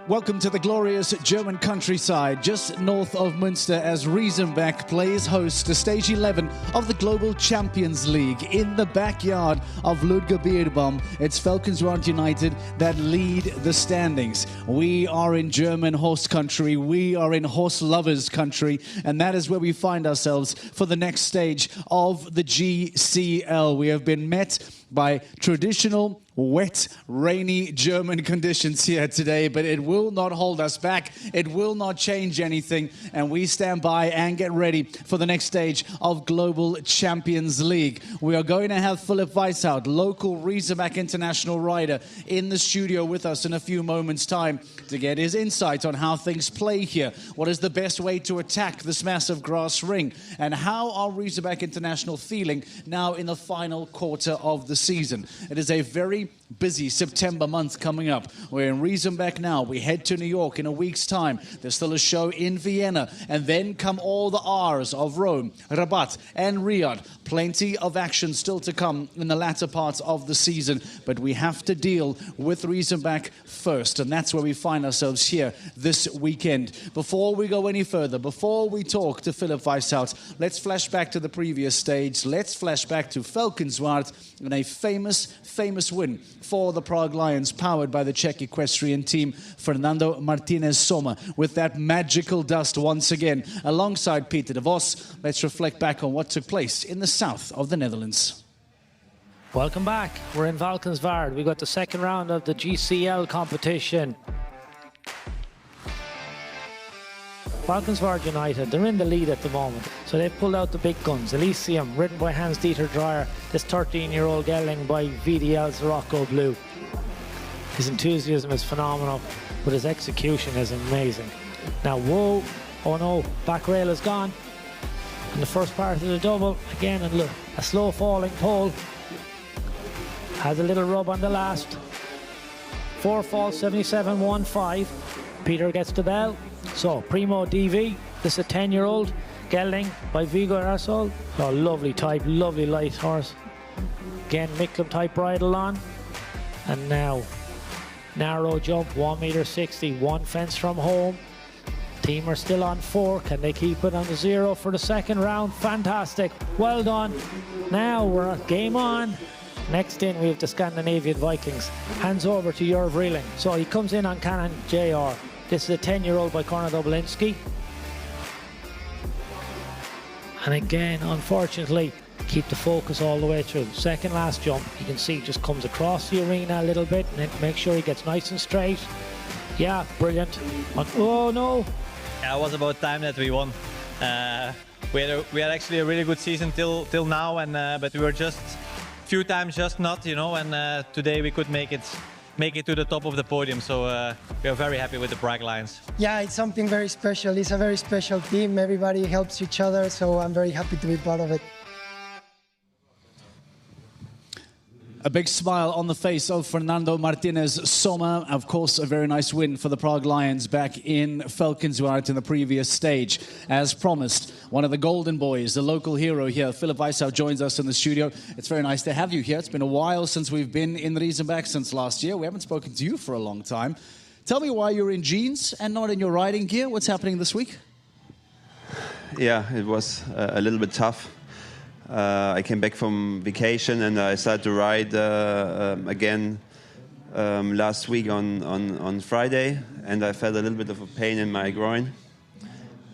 Welcome to the glorious German countryside, just north of Münster, as Riesenbeck plays host to Stage 11 of the Global Champions League. In the backyard of Ludger Beerbaum, it's Valkenswaard United that lead the standings. We are in German horse country, we are in horse lovers country, and that is where we find ourselves for the next stage of the GCL. We have been met by traditional wet, rainy German conditions here today, but it will not hold us back. It will not change anything, and we stand by and get ready for the next stage of Global Champions League. We are going to have Philipp Weishaupt, local Riesenbeck international rider, in the studio with us in a few moments' time to get his insight on how things play here. What is the best way to attack this massive grass ring? And how are Riesenbeck International feeling now in the final quarter of the season? It is a very busy September month coming up. We're in Riesenbeck now. We head to New York in a week's time. There's still a show in Vienna. And then come all the R's of Rome, Rabat and Riyadh. Plenty of action still to come in the latter parts of the season. But we have to deal with Riesenbeck first. And that's where we find ourselves here this weekend. Before we go any further, before we talk to Philipp Weishaupt, let's flash back to the previous stage. Let's flash back to Valkenswaard and a famous win for the Prague Lions, powered by the Czech equestrian team Fernando Martinez Sommer, with that magical dust once again. Alongside Peter de Vos, let's reflect back on what took place in the south of the Netherlands. Welcome back. We're in Valkenswaard. We got the second round of the GCL competition. Valkenswaard United, they're in the lead at the moment, so they've pulled out the big guns. Elysium, ridden by Hans-Dieter Dreyer, this 13-year-old gelding by VDL's Rocco Blue. His enthusiasm is phenomenal, but his execution is amazing. Now, whoa, oh no, back rail is gone. In the first part of the double, again, and look, a slow falling pole. Has a little rub on the last. 4 falls, 77.15. Peter gets the bell. So, Primo DV, this is a 10-year-old gelding by Vigo Arsol. Oh, lovely type, lovely light horse. Again, Micklem type bridle on. And now, narrow jump, 1.60 m, one fence from home. Team are still on 4. Can they keep it on the 0 for the second round? Fantastic, well done. Now we're at game on. Next in, we have the Scandinavian Vikings. Hands over to Jörg Vreeling. So he comes in on Canon JR. This is a 10-year-old by Conor Dobolinski. And again, unfortunately, keep the focus all the way through. Second last jump, you can see just comes across the arena a little bit, and then make sure he gets nice and straight. Yeah, brilliant. Oh no! Yeah, it was about time that we won. We had actually a really good season till now, and but we were just few times just not, you know. And today we could make it to the top of the podium, so we are very happy with the Prague Lions. Yeah, it's something very special. It's a very special team. Everybody helps each other, so I'm very happy to be part of it. A big smile on the face of Fernando Martinez Sommer. Of course, a very nice win for the Prague Lions back in Valkenswaard in the previous stage. As promised, one of the golden boys, the local hero here, Philipp Weishaupt, joins us in the studio. It's very nice to have you here. It's been a while since we've been in Riesenbeck, since last year. We haven't spoken to you for a long time. Tell me why you're in jeans and not in your riding gear. What's happening this week? Yeah, it was a little bit tough. I came back from vacation and I started to ride again last week on Friday, and I felt a little bit of a pain in my groin.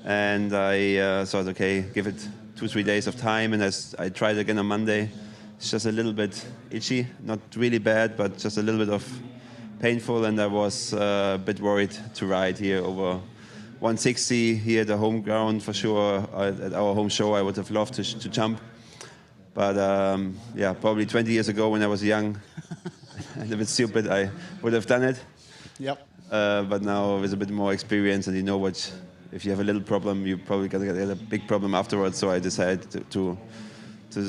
And I thought, okay, give it 2-3 days of time, and I tried again on Monday. It's just a little bit itchy, not really bad, but just a little bit of painful, and I was a bit worried to ride here over 160 here at the home ground for sure. At our home show, I would have loved to jump. But yeah, probably 20 years ago when I was young and a bit stupid, I would have done it. Yep. But now with a bit more experience, and you know what, if you have a little problem, you probably gonna get a big problem afterwards. So I decided to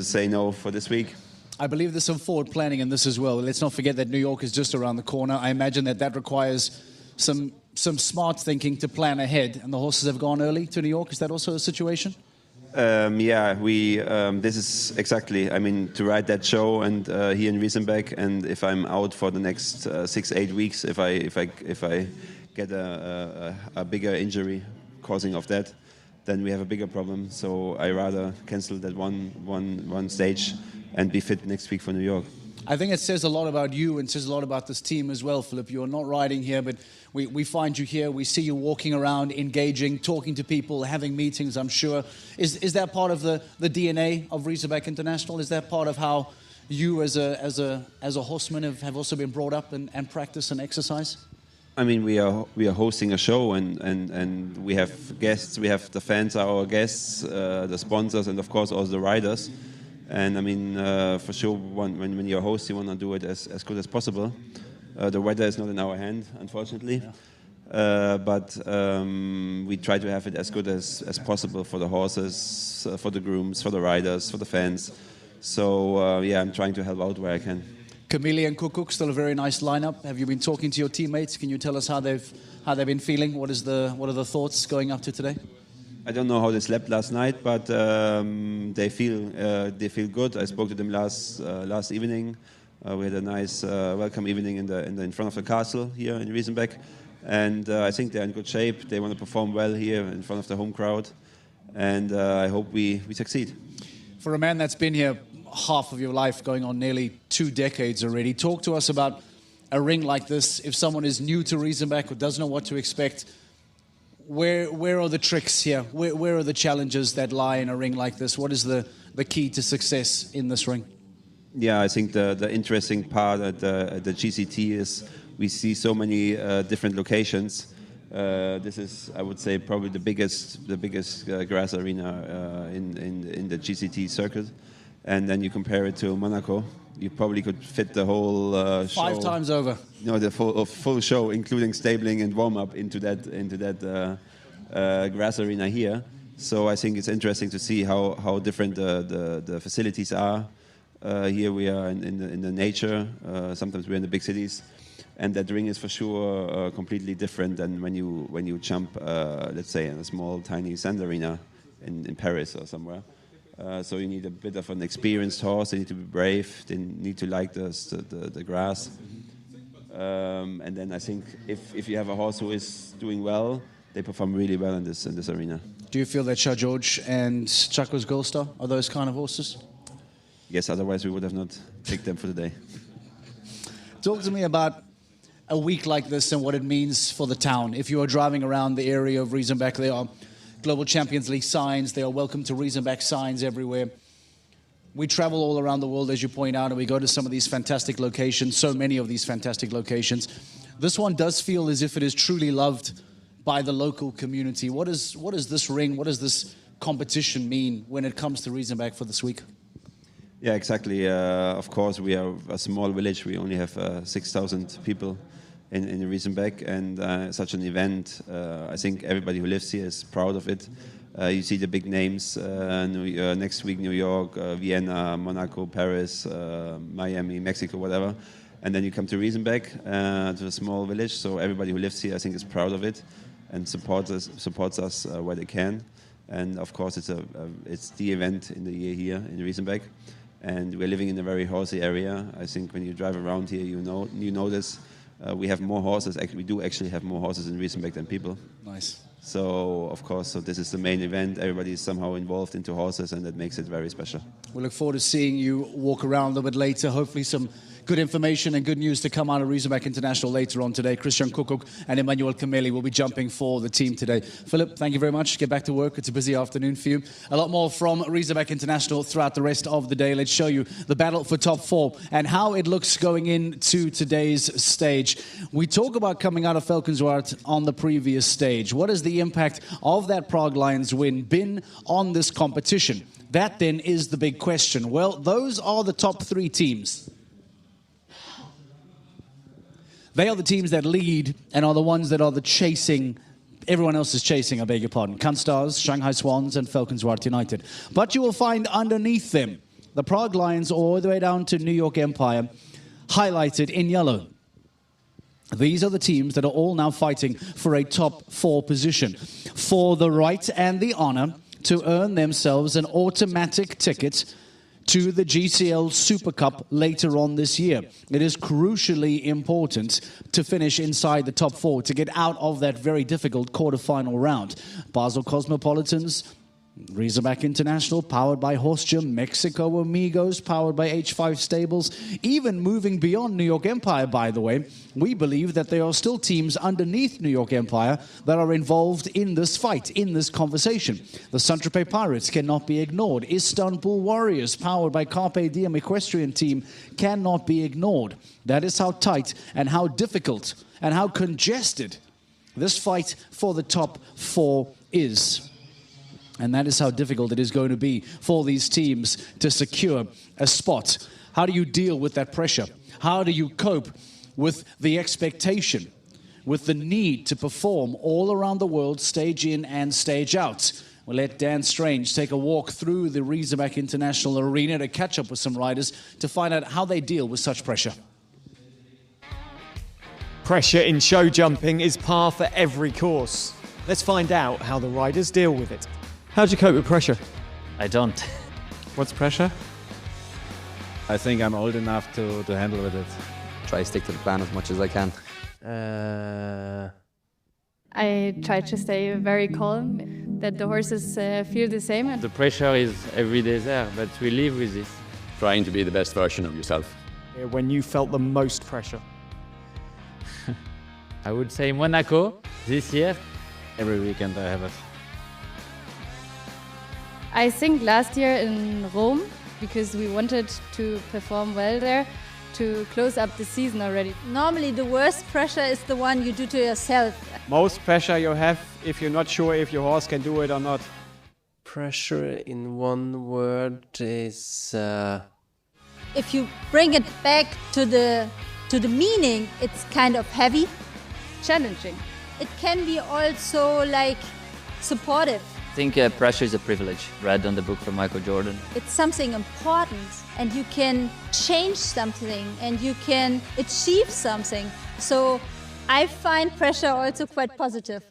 say no for this week. I believe there's some forward planning in this as well. Let's not forget that New York is just around the corner. I imagine that requires some smart thinking to plan ahead, and the horses have gone early to New York. Is that also a situation? Yeah, this is exactly, I mean, to ride that show and here in Riesenbeck, and if I'm out for the next 6-8 weeks, if I get a bigger injury causing of that, then we have a bigger problem. So I rather cancel that one stage and be fit next week for New York. I think it says a lot about you and says a lot about this team as well, Philipp. You're not riding here, but we find you here. We see you walking around, engaging, talking to people, having meetings, I'm sure. Is that part of the DNA of Riesenbeck International? Is that part of how you as a horseman have also been brought up and practice and exercise? I mean, we are hosting a show and we have guests. We have the fans are our guests, the sponsors, and of course also the riders. And I mean, for sure, when you're a host, you want to do it as good as possible. The weather is not in our hand, unfortunately. Yeah. But we try to have it as good as possible for the horses, for the grooms, for the riders, for the fans. So, yeah, I'm trying to help out where I can. Camille and Kukuk, still a very nice lineup. Have you been talking to your teammates? Can you tell us how they've been feeling? What are the thoughts going up to today? I don't know how they slept last night, but they feel good. I spoke to them last evening. We had a nice welcome evening in front of the castle here in Riesenbeck, and I think they're in good shape. They want to perform well here in front of the home crowd, and I hope we succeed. For a man that's been here half of your life, going on nearly 2 decades already, talk to us about a ring like this. If someone is new to Riesenbeck or doesn't know what to expect, where are the tricks here? Where are the challenges that lie in a ring like this? What is the key to success in this ring? Yeah, I think the interesting part at the GCT is we see so many different locations. This is, I would say, probably the biggest grass arena in the GCT circuit. And then you compare it to Monaco, you probably could fit the whole show. 5 times over. No, the full show, including stabling and warm up into that grass arena here. So I think it's interesting to see how different the facilities are. Here we are in the nature. Sometimes we're in the big cities, and that ring is for sure completely different than when you jump, let's say, in a small, tiny sand arena in Paris or somewhere. So you need a bit of an experienced horse. They need to be brave. They need to like the grass. And then I think if you have a horse who is doing well, they perform really well in this arena. Do you feel that Shah George and Chacos Goldstar are those kind of horses? Yes, otherwise we would have not picked them for the day. Talk to me about a week like this and what it means for the town. If you are driving around the area of Riesenbeck, there are Global Champions League signs. They are welcome to Riesenbeck signs everywhere. We travel all around the world, as you point out, and we go to some of these fantastic locations, so many of these fantastic locations. This one does feel as if it is truly loved by the local community. What does this ring, what does this competition mean when it comes to Riesenbeck for this week? Yeah, exactly. Of course, we are a small village. We only have 6,000 people in Riesenbeck, and such an event, I think everybody who lives here is proud of it. You see the big names, next week New York, Vienna, Monaco, Paris, Miami, Mexico, whatever. And then you come to Riesenbeck, to a small village, so everybody who lives here I think is proud of it and supports us where they can. And of course it's the event in the year here in Riesenbeck. And we're living in a very horsey area. I think when you drive around here, you notice we have more horses. Actually, we do actually have more horses in Riesenbeck than people. Nice. So, of course, this is the main event. Everybody is somehow involved into horses, and that makes it very special. We look forward to seeing you walk around a little bit later. Hopefully some good information and good news to come out of Riesenbeck International later on today. Christian Kukuk and Emmanuel Kameli will be jumping for the team today. Philipp, thank you very much. Get back to work. It's a busy afternoon for you. A lot more from Riesenbeck International throughout the rest of the day. Let's show you the battle for top 4 and how it looks going into today's stage. We talk about coming out of Valkenswaard on the previous stage. What has the impact of that Prague Lions win been on this competition? That then is the big question. Well, those are the top 3 teams. They are the teams that lead and are the ones that are the chasing. Everyone else is chasing, I beg your pardon. Kanstars, Shanghai Swans and Valkenswaard United. But you will find underneath them the Prague Lions all the way down to New York Empire, highlighted in yellow. These are the teams that are all now fighting for a top 4 position, for the right and the honor to earn themselves an automatic ticket to the GCL Super Cup later on this year. It is crucially important to finish inside the top 4 to get out of that very difficult quarter-final round. Basel Cosmopolitans, Riesenbeck International, powered by Horse Gym, Mexico Amigos, powered by H5 Stables, even moving beyond New York Empire, by the way. We believe that there are still teams underneath New York Empire that are involved in this fight, in this conversation. The Saint-Tropez Pirates cannot be ignored. Istanbul Warriors, powered by Carpe Diem Equestrian Team, cannot be ignored. That is how tight and how difficult and how congested this fight for the top 4 is. And that is how difficult it is going to be for these teams to secure a spot. How do you deal with that pressure? How do you cope with the expectation, with the need to perform all around the world, stage in and stage out? We'll let Dan Strange take a walk through the Riesenbeck International Arena to catch up with some riders to find out how they deal with such pressure. Pressure in show jumping is par for every course. Let's find out how the riders deal with it. How do you cope with pressure? I don't. What's pressure? I think I'm old enough to handle with it. Try to stick to the plan as much as I can. I try to stay very calm, that the horses feel the same. The pressure is every day there, but we live with this. Trying to be the best version of yourself. When you felt the most pressure? I would say Monaco this year. Every weekend I have it. I think last year in Rome, because we wanted to perform well there, to close up the season already. Normally the worst pressure is the one you do to yourself. Most pressure you have if you're not sure if your horse can do it or not. Pressure in one word is... If you bring it back to the meaning, it's kind of heavy. Challenging. It can be also like supportive. I think pressure is a privilege, read on the book from Michael Jordan. It's something important and you can change something and you can achieve something. So I find pressure also quite positive.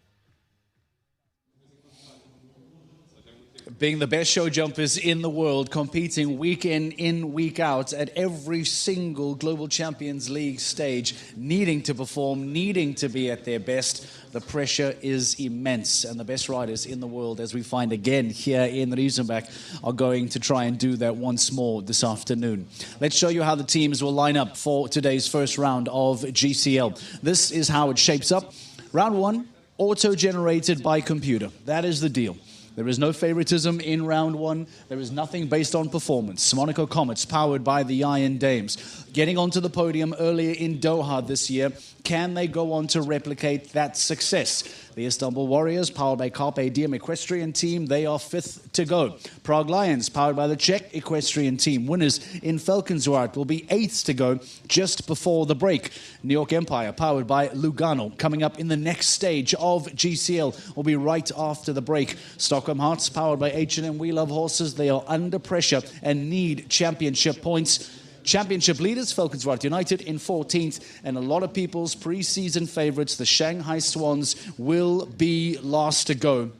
Being the best show jumpers in the world, competing week in, week out at every single Global Champions League stage, needing to perform, needing to be at their best. The pressure is immense, and the best riders in the world, as we find again here in Riesenbeck, are going to try and do that once more this afternoon. Let's show you how the teams will line up for today's first round of GCL. This is how it shapes up. Round 1, auto-generated by computer. That is the deal. There is no favoritism in round 1. There is nothing based on performance. Monaco Comets, powered by the Iron Dames, getting onto the podium earlier in Doha this year. Can they go on to replicate that success? The Istanbul Warriors, powered by Carpe Diem Equestrian Team, they are 5th to go. Prague Lions, powered by the Czech Equestrian Team, winners in Valkenswaard, will be 8th to go just before the break. New York Empire, powered by Lugano, coming up in the next stage of GCL, will be right after the break. Stockholm Hearts, powered by H&M We Love Horses, they are under pressure and need championship points. Championship leaders, Valkenswaard United in 14th, and a lot of people's pre-season favorites, the Shanghai Swans, will be last to go.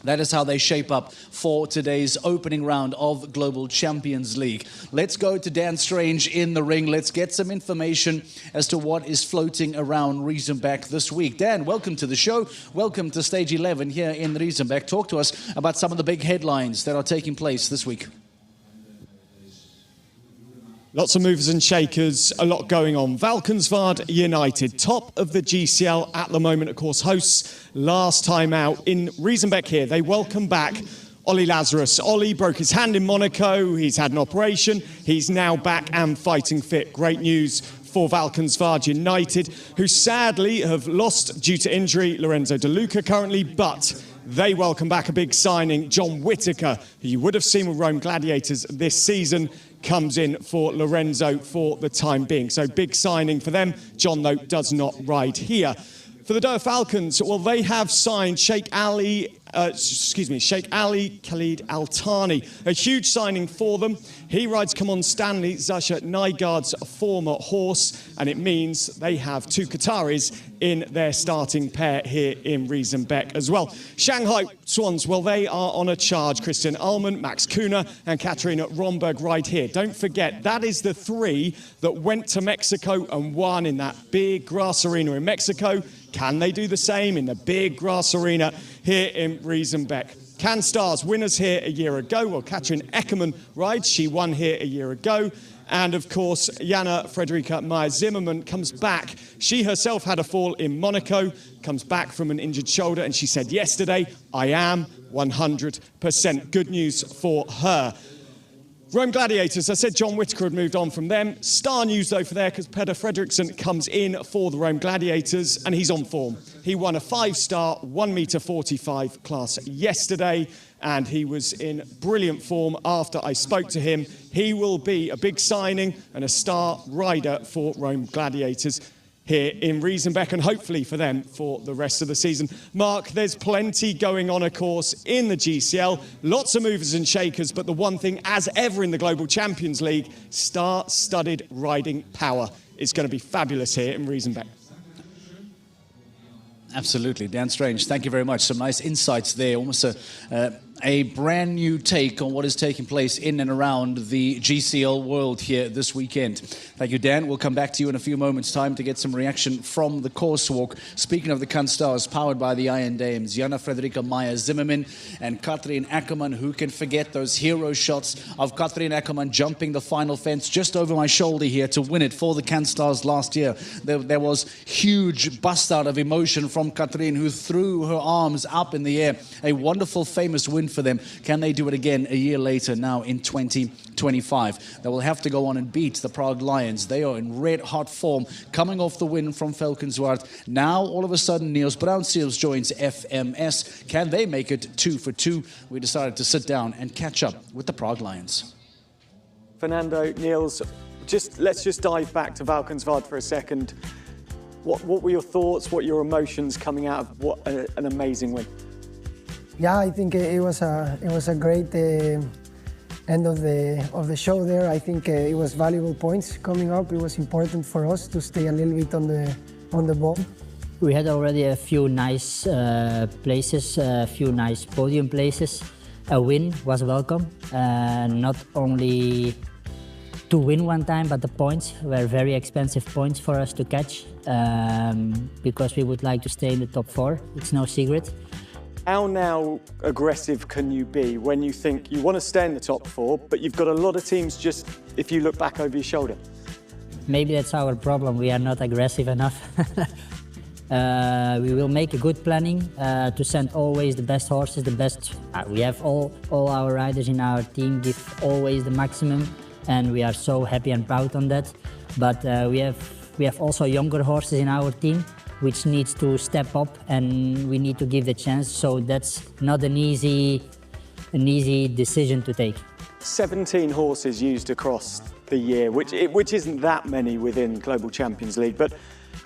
That is how they shape up for today's opening round of Global Champions League. Let's go to Dan Strange in the ring. Let's get some information as to what is floating around Riesenbeck this week. Dan, welcome to the show. Welcome to Stage 11 here in Riesenbeck. Talk to us about some of the big headlines that are taking place this week. Lots of movers and shakers, a lot going on. Valkenswaard United, top of the GCL at the moment, of course, hosts last time out in Riesenbeck here. They welcome back Ollie Lazarus. Ollie broke his hand in Monaco. He's had an operation. He's now back and fighting fit. Great news for Valkenswaard United, who sadly have lost due to injury Lorenzo De Luca currently, but they welcome back a big signing. John Whittaker, who you would have seen with Rome Gladiators this season, comes in for Lorenzo for the time being. So big signing for them. John, though, does not ride here. For the Doha Falcons, well, they have signed Sheikh Ali Khalid Al Thani, a huge signing for them. He rides Kamon Stanley, Zasha Nygaard's former horse, and it means they have 2 Qataris in their starting pair here in Riesenbeck as well. Shanghai Swans, well, they are on a charge. Christian Ullmann, Max Kuhner and Katharina Romberg right here. Don't forget, that is the 3 that went to Mexico and won in that big grass arena in Mexico. Can they do the same in the big grass arena here in Riesenbeck? Can Stars, winners here a year ago? Well, Katrin Eckermann rides. She won here a year ago. And of course, Jana Frederica Meyer-Zimmermann comes back. She herself had a fall in Monaco, comes back from an injured shoulder, and she said yesterday, I am 100%. Good news for her. Rome Gladiators, I said John Whittaker had moved on from them. Star news, though, for there, because Peder Fredriksson comes in for the Rome Gladiators, and he's on form. He won a 5-star, 1m45 class yesterday, and he was in brilliant form after I spoke to him. He will be a big signing and a star rider for Rome Gladiators here in Riesenbeck, and hopefully for them for the rest of the season. Mark, there's plenty going on, of course, in the GCL. Lots of movers and shakers, but the one thing, as ever in the Global Champions League, star-studded riding power. It's going to be fabulous here in Riesenbeck. Absolutely. Dan Strange, thank you very much. Some nice insights there. Almost a brand new take on what is taking place in and around the GCL world here this weekend. Thank you, Dan. We'll come back to you in a few moments' time to get some reaction from the course walk. Speaking of the Kunststars, powered by the Iron Dames, Jana Frederica Meyer-Zimmermann and Katrin Eckermann. Who can forget those hero shots of Katrin Eckermann jumping the final fence just over my shoulder here to win it for the Kunststars last year. There was huge bust out of emotion from Katrin, who threw her arms up in the air. A wonderful, famous win for them. Can they do it again a year later now in 2025? They will have to go on and beat the Prague Lions. They are in red hot form, coming off the win from Valkenswaard. Now all of a sudden Niels Bruinseels joins FMS. Can they make it 2 for 2? We decided to sit down and catch up with the Prague Lions. Fernando, Niels, let's just dive back to Valkenswaard for a second. What were your thoughts, what your emotions coming out of what an amazing win? Yeah, I think it was a great end of the show there. I think it was valuable points coming up. It was important for us to stay a little bit on the ball. We had already a few nice places, a few nice podium places. A win was welcome, not only to win one time, but the points were very expensive points for us to catch, because we would like to stay in the top 4. It's no secret. How now aggressive can you be when you think you want to stay in the top 4, but you've got a lot of teams just, if you look back over your shoulder? Maybe that's our problem, we are not aggressive enough. We will make a good planning to send always the best horses, the best. We have all our riders in our team give always the maximum, and we are so happy and proud on that. But we have also younger horses in our team, which needs to step up, and we need to give the chance. So that's not an easy decision to take. 17 horses used across the year, which isn't that many within Global Champions League. But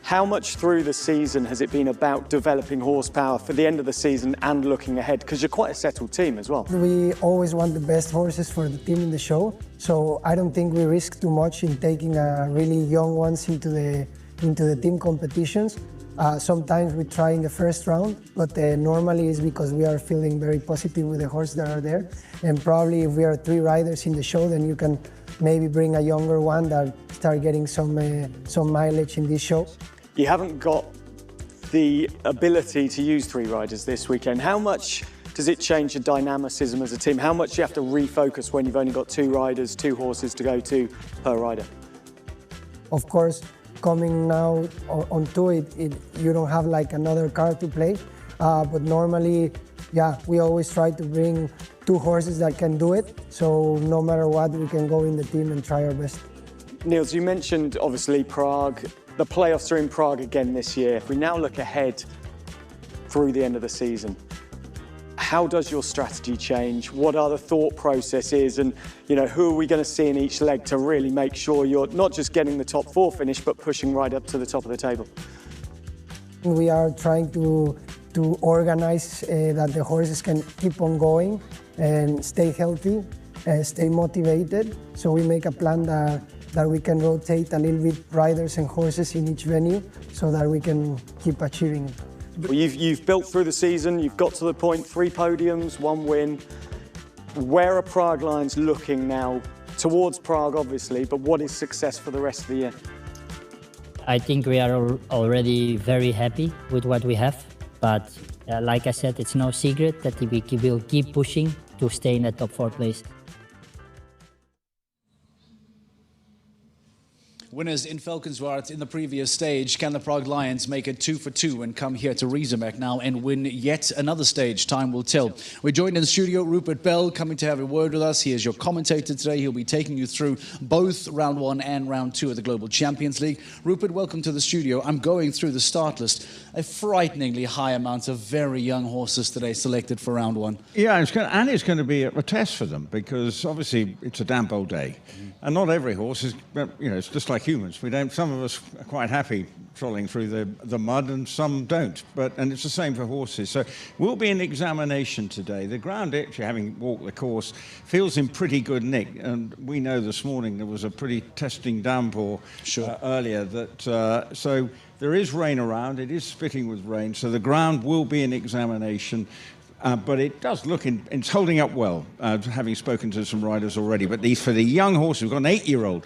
how much through the season has it been about developing horsepower for the end of the season and looking ahead? Because you're quite a settled team as well. We always want the best horses for the team in the show. So I don't think we risk too much in taking really young ones into the team competitions. Sometimes we try in the first round, but normally it's because we are feeling very positive with the horses that are there. And probably if we are 3 riders in the show, then you can maybe bring a younger one that start getting some mileage in this show. You haven't got the ability to use 3 riders this weekend. How much does it change the dynamicism as a team? How much do you have to refocus when you've only got 2 riders, 2 horses to go to per rider? Of course, coming now onto it, you don't have like another card to play. But normally, yeah, we always try to bring 2 horses that can do it. So no matter what, we can go in the team and try our best. Niels, you mentioned obviously Prague. The playoffs are in Prague again this year. If we now look ahead through the end of the season, how does your strategy change? What are the thought processes? And who are we going to see in each leg to really make sure you're not just getting the top 4 finish, but pushing right up to the top of the table? We are trying to organize that the horses can keep on going and stay healthy, stay motivated. So we make a plan that we can rotate a little bit riders and horses in each venue so that we can keep achieving it. Well, you've built through the season, you've got to the point, 3 podiums, 1 win. Where are Prague Lions looking now? Towards Prague, obviously, but what is success for the rest of the year? I think we are already very happy with what we have, but like I said, it's no secret that we will keep pushing to stay in the top 4 place. Winners in Valkenswaard in the previous stage. Can the Prague Lions make it 2 for 2 and come here to Riesenbeck now and win yet another stage? Time will tell. We're joined in the studio, Rupert Bell, coming to have a word with us. He is your commentator today. He'll be taking you through both round 1 and round 2 of the Global Champions League. Rupert, welcome to the studio. I'm going through the start list. A frighteningly high amount of very young horses today selected for round 1. Yeah, it's going to be a test for them because obviously it's a damp old day. And not every horse is, you know, it's just like humans. Some of us are quite happy trolling through the mud and some don't. And it's the same for horses. So we'll be an examination today. The ground, actually, having walked the course, feels in pretty good nick. And we know this morning there was a pretty testing downpour earlier. So there is rain around. It is spitting with rain. So the ground will be an examination. But it does look, it's holding up well, having spoken to some riders already. But for the young horses, we've got an 8-year-old.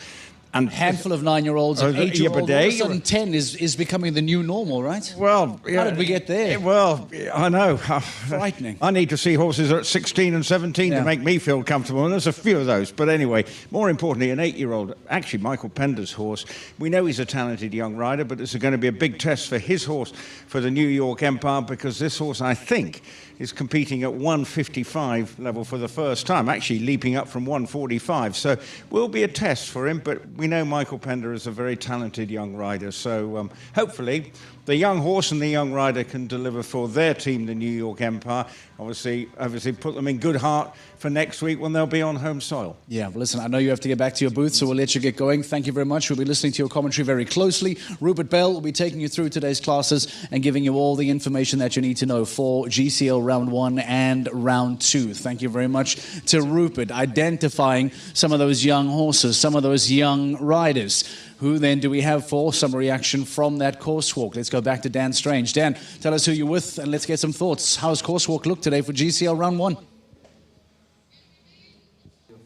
And handful of 9-year-olds, an 8-year-old, all of a sudden 10 is becoming the new normal, right? Well, yeah, how did we get there? Well, I know. Frightening. I need to see horses at 16 and 17 to make me feel comfortable, and there's a few of those. But anyway, more importantly, an 8-year-old, actually Michael Pender's horse. We know he's a talented young rider, but it's going to be a big test for his horse for the New York Empire, because this horse, I think, is competing at 155 level for the first time, actually leaping up from 145. So will be a test for him, but we know Michael Pender is a very talented young rider. So hopefully the young horse and the young rider can deliver for their team, the New York Empire. Obviously put them in good heart for next week when they'll be on home soil. Yeah, well, listen, I know you have to get back to your booth, so we'll let you get going. Thank you very much. We'll be listening to your commentary very closely. Rupert Bell will be taking you through today's classes and giving you all the information that you need to know for GCL round 1 and round 2. Thank you very much to Rupert, identifying some of those young horses, some of those young riders. Who then do we have for some reaction from that course walk? Let's go back to Dan Strange. Dan, tell us who you're with and let's get some thoughts. How's course walk look today for GCL round 1?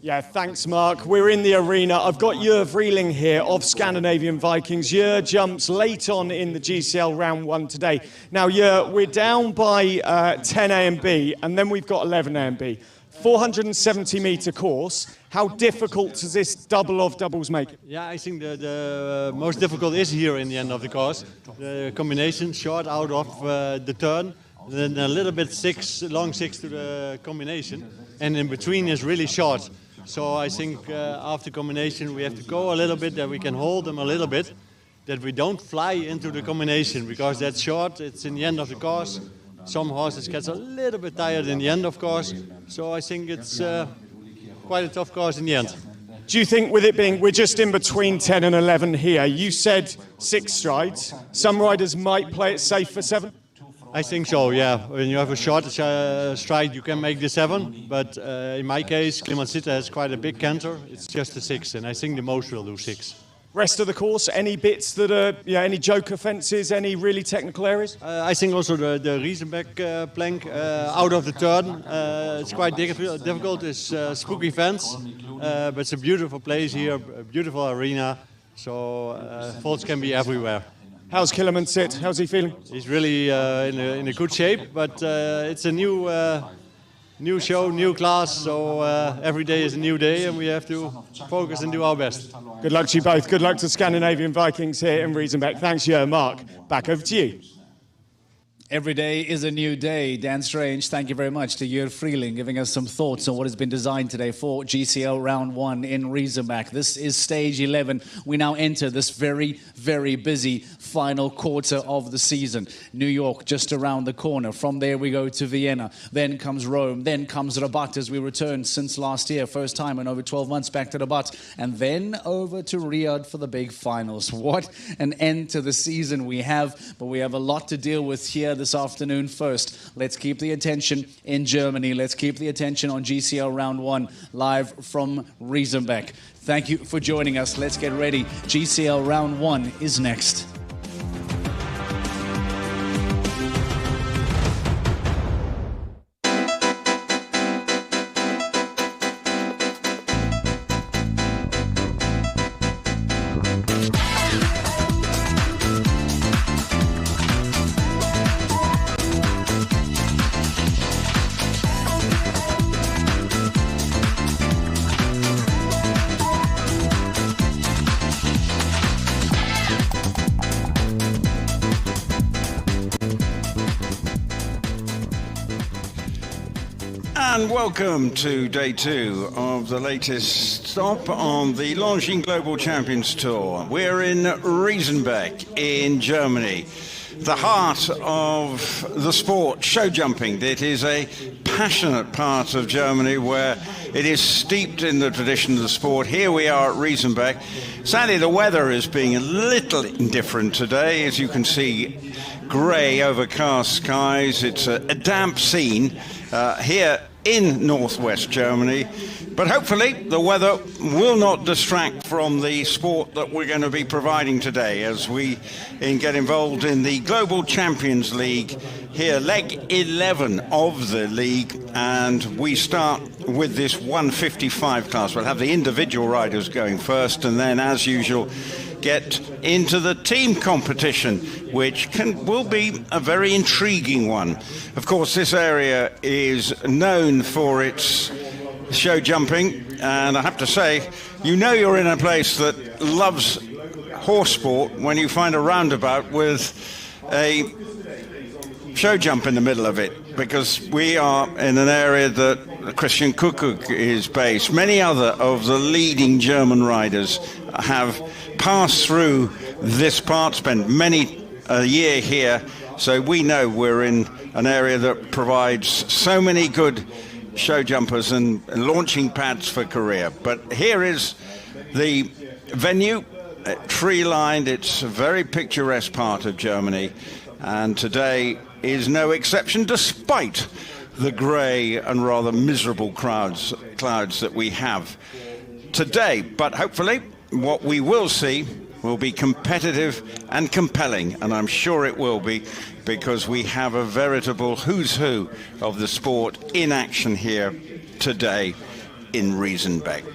Yeah, thanks, Mark. We're in the arena. I've got Jur Vreeling here of Scandinavian Vikings. Jur jumps late on in the GCL round 1 today. Now, Jur, we're down by 10 A and B, and then we've got 11 A and B. 470-meter course. How difficult does this double of doubles make it? Yeah, I think the most difficult is here in the end of the course. The combination short out of the turn, then a little bit long six to the combination, and in between is really short. So I think after combination we have to go a little bit, that we can hold them a little bit, that we don't fly into the combination, because that's short, it's in the end of the course. Some horses get a little bit tired in the end, of course. So I think it's quite a tough course in the end. Do you think, with it being, we're just in between 10 and 11 here, you said 6 strides. Some riders might play it safe for 7? I think so, yeah. When you have a short stride, you can make the 7. But in my case, Klimansita has quite a big canter. It's just a 6, and I think the most will do 6. Rest of the course, any bits that are, any joker fences, any really technical areas? I think also the Riesenbeck plank out of the turn, it's quite difficult. It's spooky fence, but it's a beautiful place here, a beautiful arena, so faults can be everywhere. How's Killerman sit? How's he feeling? He's really in a good shape, but it's a new show, new class, so every day is a new day and we have to focus and do our best. Good luck to you both. Good luck to Scandinavian Vikings here in Riesenbeck. Thanks, Jur. Mark, back over to you. Every day is a new day. Dan Strange, thank you very much to Jörg Freeling giving us some thoughts on what has been designed today for GCL Round 1 in Riesenbeck. This is stage 11. We now enter this very, very busy final quarter of the season. New York just around the corner. From there we go to Vienna. Then comes Rome. Then comes Rabat as we return since last year. First time in over 12 months back to Rabat. And then over to Riyadh for the big finals. What an end to the season we have. But we have a lot to deal with here this afternoon. First, let's keep the attention in Germany. Let's keep the attention on GCL Round 1 live from Riesenbeck. Thank you for joining us. Let's get ready. GCL Round 1 is next. And welcome to day 2 of the latest stop on the Longines Global Champions Tour. We're in Riesenbeck in Germany, the heart of the sport, show jumping. It is a passionate part of Germany where it is steeped in the tradition of the sport. Here we are at Riesenbeck. Sadly, the weather is being a little indifferent today. As you can see, grey, overcast skies. It's a damp scene here in northwest Germany, but hopefully the weather will not distract from the sport that we're going to be providing today as we get involved in the Global Champions League here, leg 11 of the league, and we start with this 155 class. We'll have the individual riders going first, and then as usual get into the team competition, which will be a very intriguing one. Of course, this area is known for its show jumping, and I have to say, you know you're in a place that loves horse sport when you find a roundabout with a show jump in the middle of it, because we are in an area that Christian Kuckuck is based. Many other of the leading German riders have passed through this part, spent many a year here, so we know we're in an area that provides so many good show jumpers and launching pads for career. But here is the venue, tree-lined. It's a very picturesque part of Germany, and today is no exception, despite the grey and rather miserable clouds that we have today. But hopefully what we will see will be competitive and compelling, and I'm sure it will be, because we have a veritable who's who of the sport in action here today in Riesenbeck.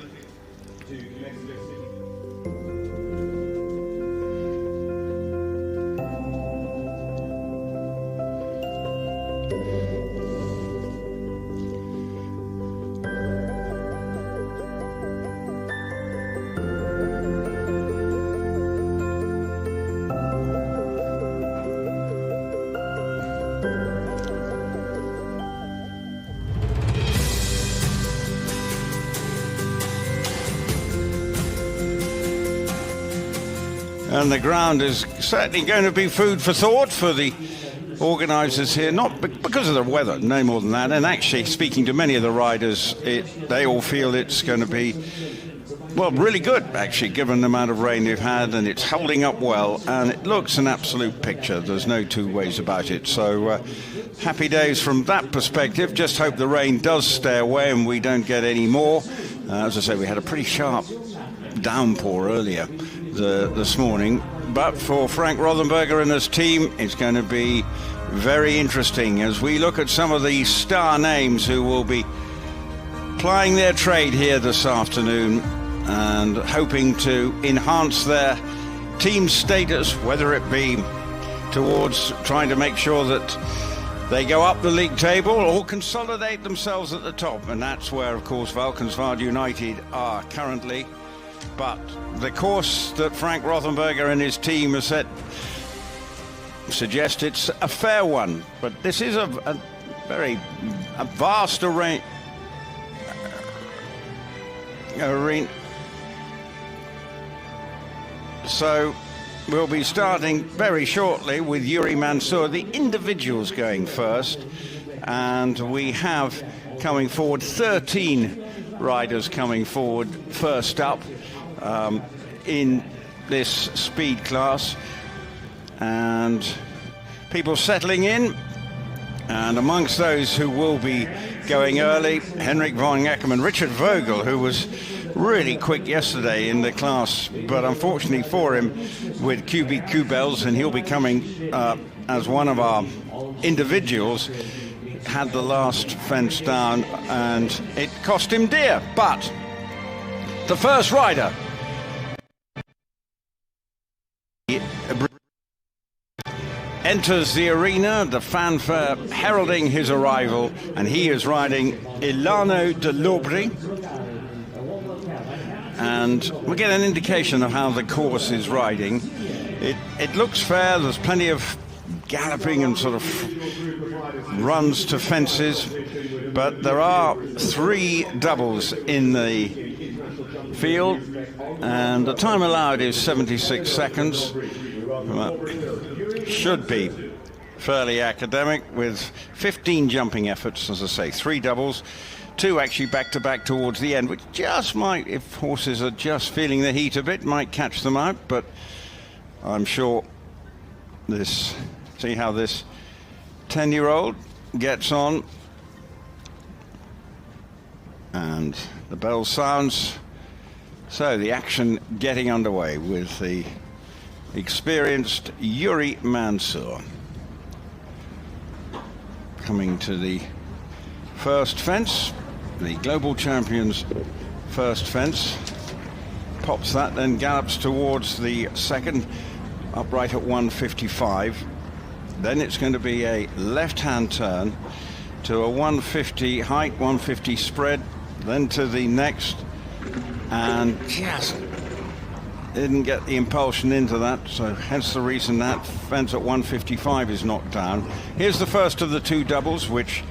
And the ground is certainly going to be food for thought for the organisers here, not because of the weather, no more than that. And actually, speaking to many of the riders, they all feel it's going to be, well, really good, actually, given the amount of rain they've had, and it's holding up well, and it looks an absolute picture. There's no two ways about it. So happy days from that perspective. Just hope the rain does stay away and we don't get any more. As I say, we had a pretty sharp downpour earlier this morning, but for Frank Rothenberger and his team, it's going to be very interesting as we look at some of the star names who will be plying their trade here this afternoon and hoping to enhance their team status, whether it be towards trying to make sure that they go up the league table or consolidate themselves at the top, and that's where, of course, Valkenswaard United are currently. But the course that Frank Rothenberger and his team have set suggest it's a fair one, but this is a very vast arena. So we'll be starting very shortly with Yuri Mansour, the individuals going first, and we have coming forward 13 riders coming forward first up in this speed class, and people settling in. And amongst those who will be going early, Henrik von Eckermann, Richard Vogel, who was really quick yesterday in the class, but unfortunately for him with QB Kubels, and he'll be coming as one of our individuals, had the last fence down and it cost him dear. But the first rider enters the arena, the fanfare heralding his arrival, and he is riding Ilano de Lobry. And we get an indication of how the course is riding. It looks fair. There's plenty of galloping and sort of runs to fences, but there are 3 doubles in the field, and the time allowed is 76 seconds. Should be fairly academic, with 15 jumping efforts, as I say, 3 doubles, 2 actually back-to-back towards the end, which just might, if horses are just feeling the heat a bit, might catch them out. But I'm sure see how this 10-year-old gets on. And the bell sounds. So the action getting underway with the experienced Yuri Mansour coming to the first fence, the global champions first fence. Pops that, then gallops towards the second, upright at 155. Then it's going to be a left-hand turn to a 150 height, 150 spread, then to the next, and just didn't get the impulsion into that, so hence the reason that fence at 155 is knocked down. Here's the first of the 2 doubles, which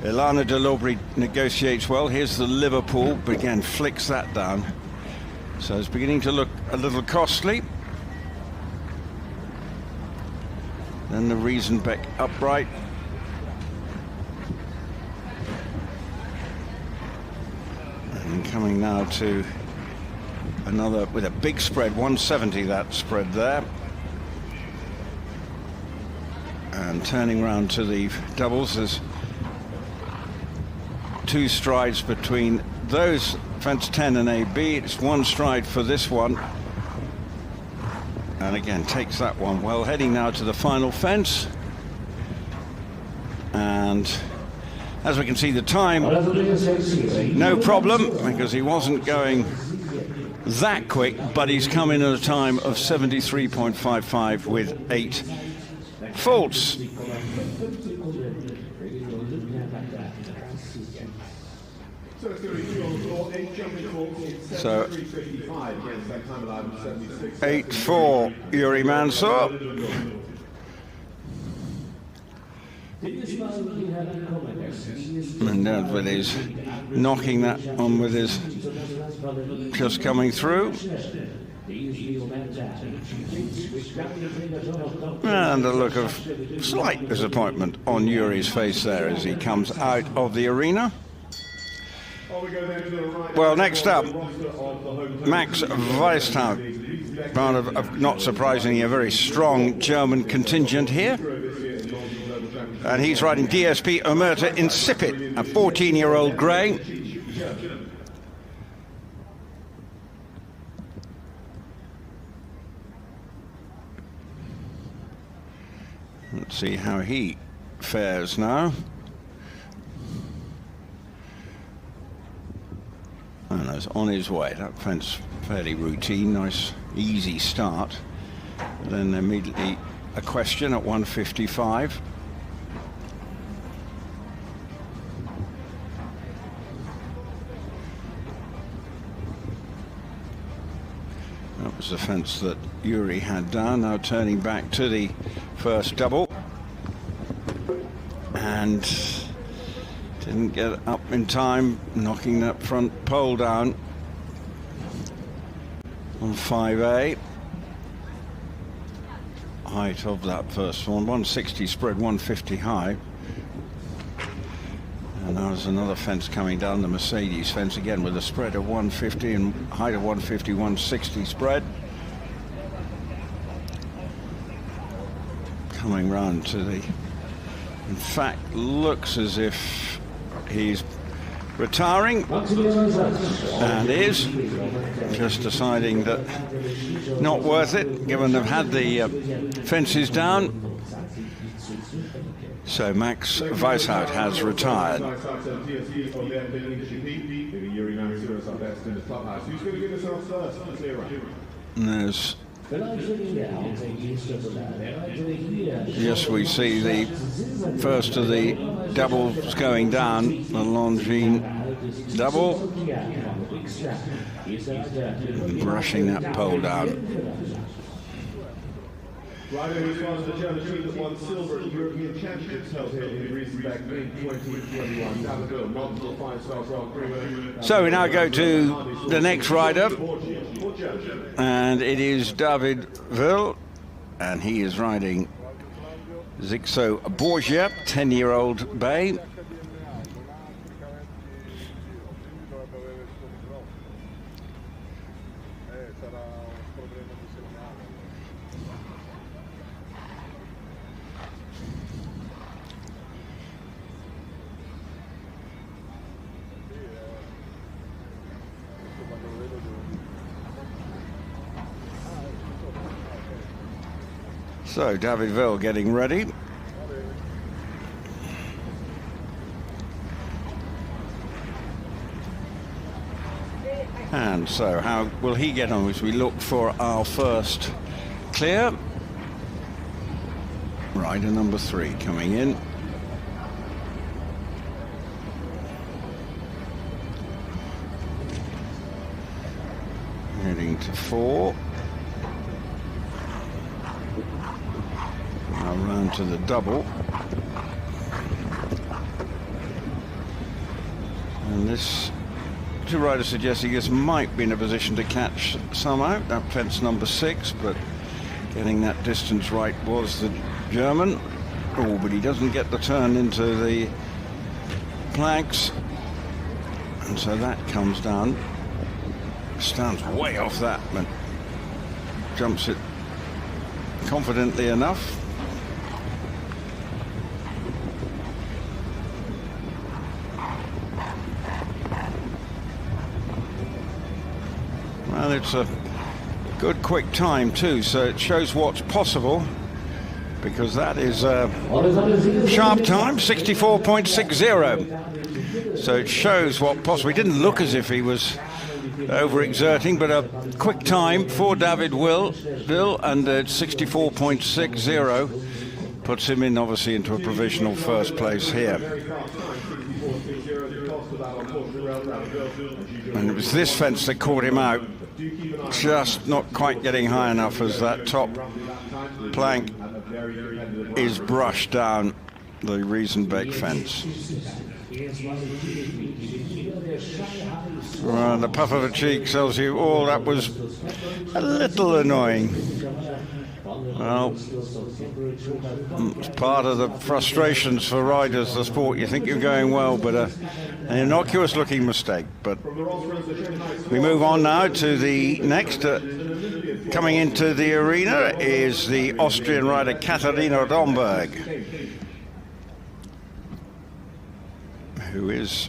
Ilana de Lobry negotiates well. Here's the Liverpool, but again flicks that down. So it's beginning to look a little costly. Then the Riesenbeck upright. And coming now to another with a big spread, 170 that spread there. And turning round to the doubles, there's 2 strides between those, fence 10 and AB. It's 1 stride for this one. And again, takes that one well. Heading now to the final fence. And as we can see, the time, no problem, because he wasn't going that quick, but he's come in at a time of 73.55 with 8 faults. So 8 for Yuri Mansour. And with his knocking that on with his just coming through. And a look of slight disappointment on Yuri's face there as he comes out of the arena. Well, next up, Max Weishaupt, part of, not surprisingly, a very strong German contingent here. And he's riding DSP Omerta Insipid, a 14-year-old grey. Let's see how he fares now. And that's on his way. That fence fairly routine, nice easy start. Then immediately a question at 155. was the fence that Yuri had down, now turning back to the first double. And didn't get up in time, knocking that front pole down on 5A. Height of that first one, 160 spread, 150 high. And there's another fence coming down, the Mercedes fence again, with a spread of 150 and height of 150, 160 spread. Coming round to the, in fact, looks as if he's retiring, and is just deciding that not worth it, given they've had the fences down. So Max Weishaupt has retired. And there's, yes, we see the first of the doubles going down, the Longines double, brushing that pole down. Rider who's part of the German team that won silver at the European Championships held here in Riesenbeck in 2021. David multiple five-star Grand Prix. So we now go to the next rider, and it is David Will, and he is riding Zixo Borgia, 10-year-old bay. So David Will getting ready. And so how will he get on as we look for our first clear? Rider number 3 coming in. Heading to 4. Now round to the double. And this, two riders suggesting this might be in a position to catch some out. That fence number 6, but getting that distance right was the German. Oh, but he doesn't get the turn into the planks. And so that comes down. Stands way off that, but jumps it confidently enough. Well, it's a good quick time too, so it shows what's possible, because that is a sharp time, 64.60. So it shows what possible. It didn't look as if he was overexerting, but a quick time for David Will, and 64.60 puts him in, obviously, into a provisional first place here. And it was this fence that caught him out, just not quite getting high enough as that top plank is brushed down the Riesenbeck fence. Well, the puff of a cheek tells you, oh, that was a little annoying. Well, it's part of the frustrations for riders, the sport. You think you're going well, but an innocuous looking mistake. But we move on now to the next. Coming into the arena is the Austrian rider Katharina Domberg, who is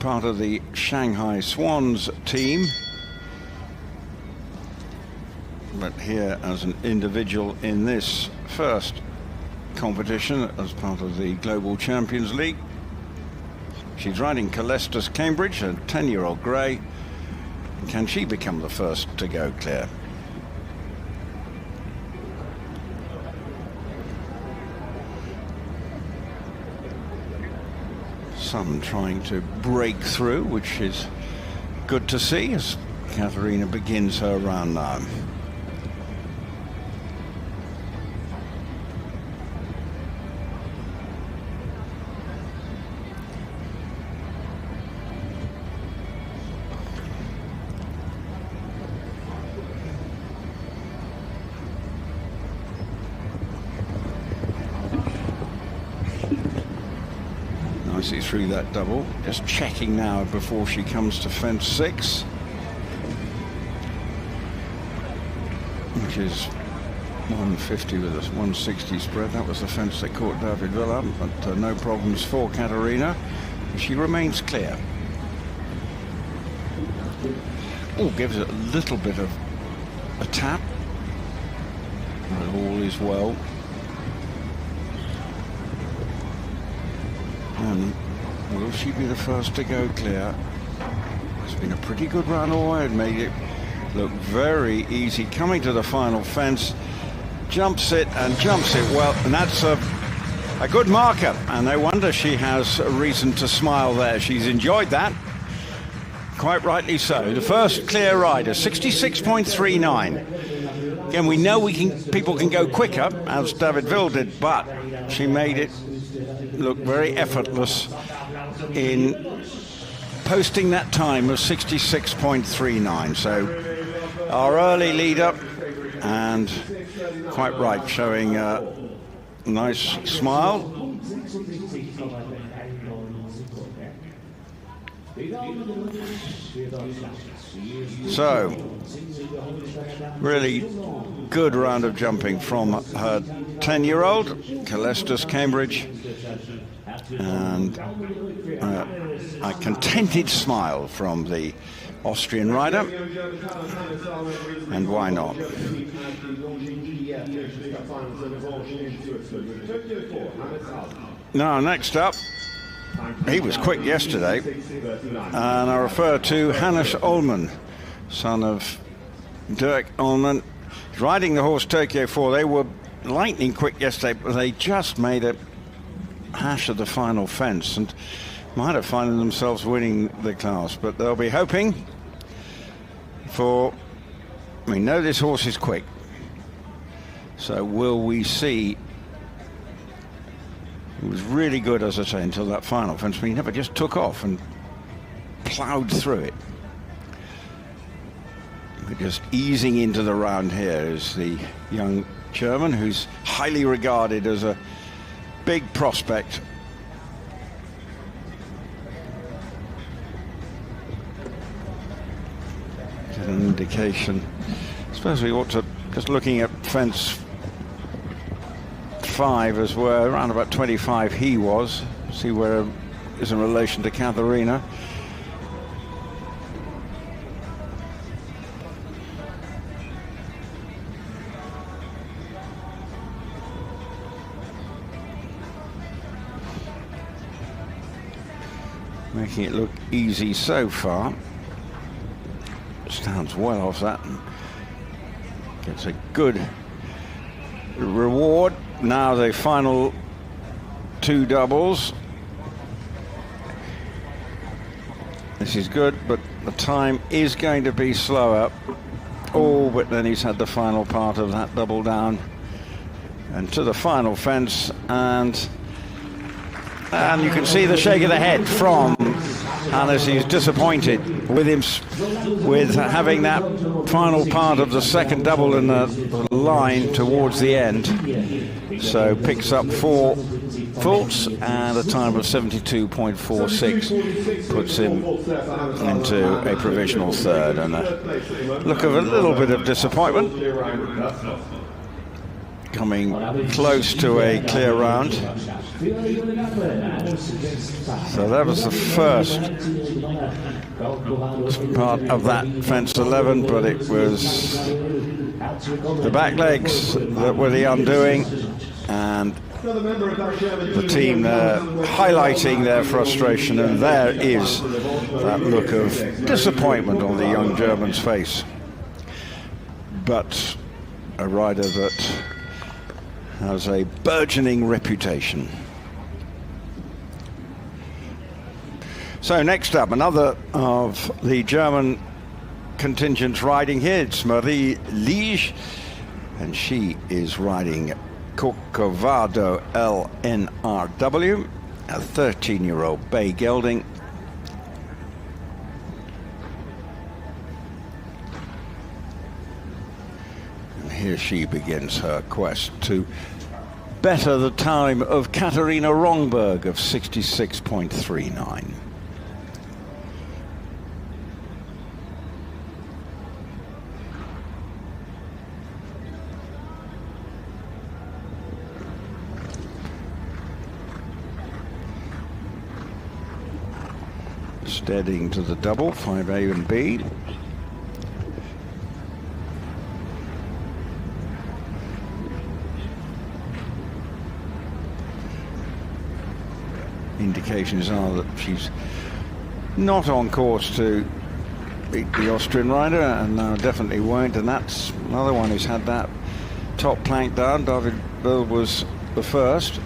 part of the Shanghai Swans team, but here as an individual in this first competition as part of the Global Champions League. She's riding Calestus Cambridge, a 10-year-old grey. Can she become the first to go clear? Some trying to break through, which is good to see, as Katharina begins her round now. Nicely through that double. Just checking now before she comes to fence 6, which is 150 with a 160 spread. That was the fence that caught David Weishaupt, but no problems for Katharina. She remains clear. Oh, gives it a little bit of a tap, but all is well. And will she be the first to go clear? It's been a pretty good run away. It made it look very easy. Coming to the final fence, jumps it and jumps it well, and that's a good marker. And no wonder she has a reason to smile there. She's enjoyed that, quite rightly so. The first clear rider, 66.39. Again, we know people can go quicker, as David Will did, but she made it look very effortless in posting that time of 66.39. So our early leader, and quite right, showing a nice smile. So really good round of jumping from her 10-year-old, Calestis Cambridge, and a contented smile from the Austrian rider, and why not? Now, next up, he was quick yesterday, and I refer to Hannes Ullman, son of Dirk Ullman, riding the horse Tokyo 4. They were lightning quick yesterday, but they just made a hash of the final fence and might have found themselves winning the class, but they'll be hoping for, we know this horse is quick, so will we see? It was really good, as I say, until that final fence. He never just took off and ploughed through it. But just easing into the round here is the young German, who's highly regarded as a big prospect. Get an indication. I suppose we ought to, just looking at fence 5 as well, around about 25 he was, see where it is in relation to Katharina. Making it look easy so far. Stands well off that and gets a good reward. Now the final 2 doubles. This is good, but the time is going to be slower. Oh, but then he's had the final part of that double down and to the final fence, and you can see the shake of the head from Hannes. He's disappointed with him, with having that final part of the second double in the line towards the end. So picks up 4 faults and a time of 72.46, puts him into a provisional third, and a look of a little bit of disappointment, coming close to a clear round. So that was the first part of that fence 11, but it was the back legs that were the undoing, and the team there highlighting their frustration, and there is that look of disappointment on the young German's face. But a rider that has a burgeoning reputation. So next up, another of the German contingents riding here. It's Marie Lige, and she is riding Corcovado LNRW, a 13-year-old bay gelding. And here she begins her quest to better the time of Katarina Rongberg of 66.39. Steadying to the double, 5A and B. Indications are that she's not on course to beat the Austrian rider, and now definitely won't, and that's another one who's had that top plank down. David Bill was the first.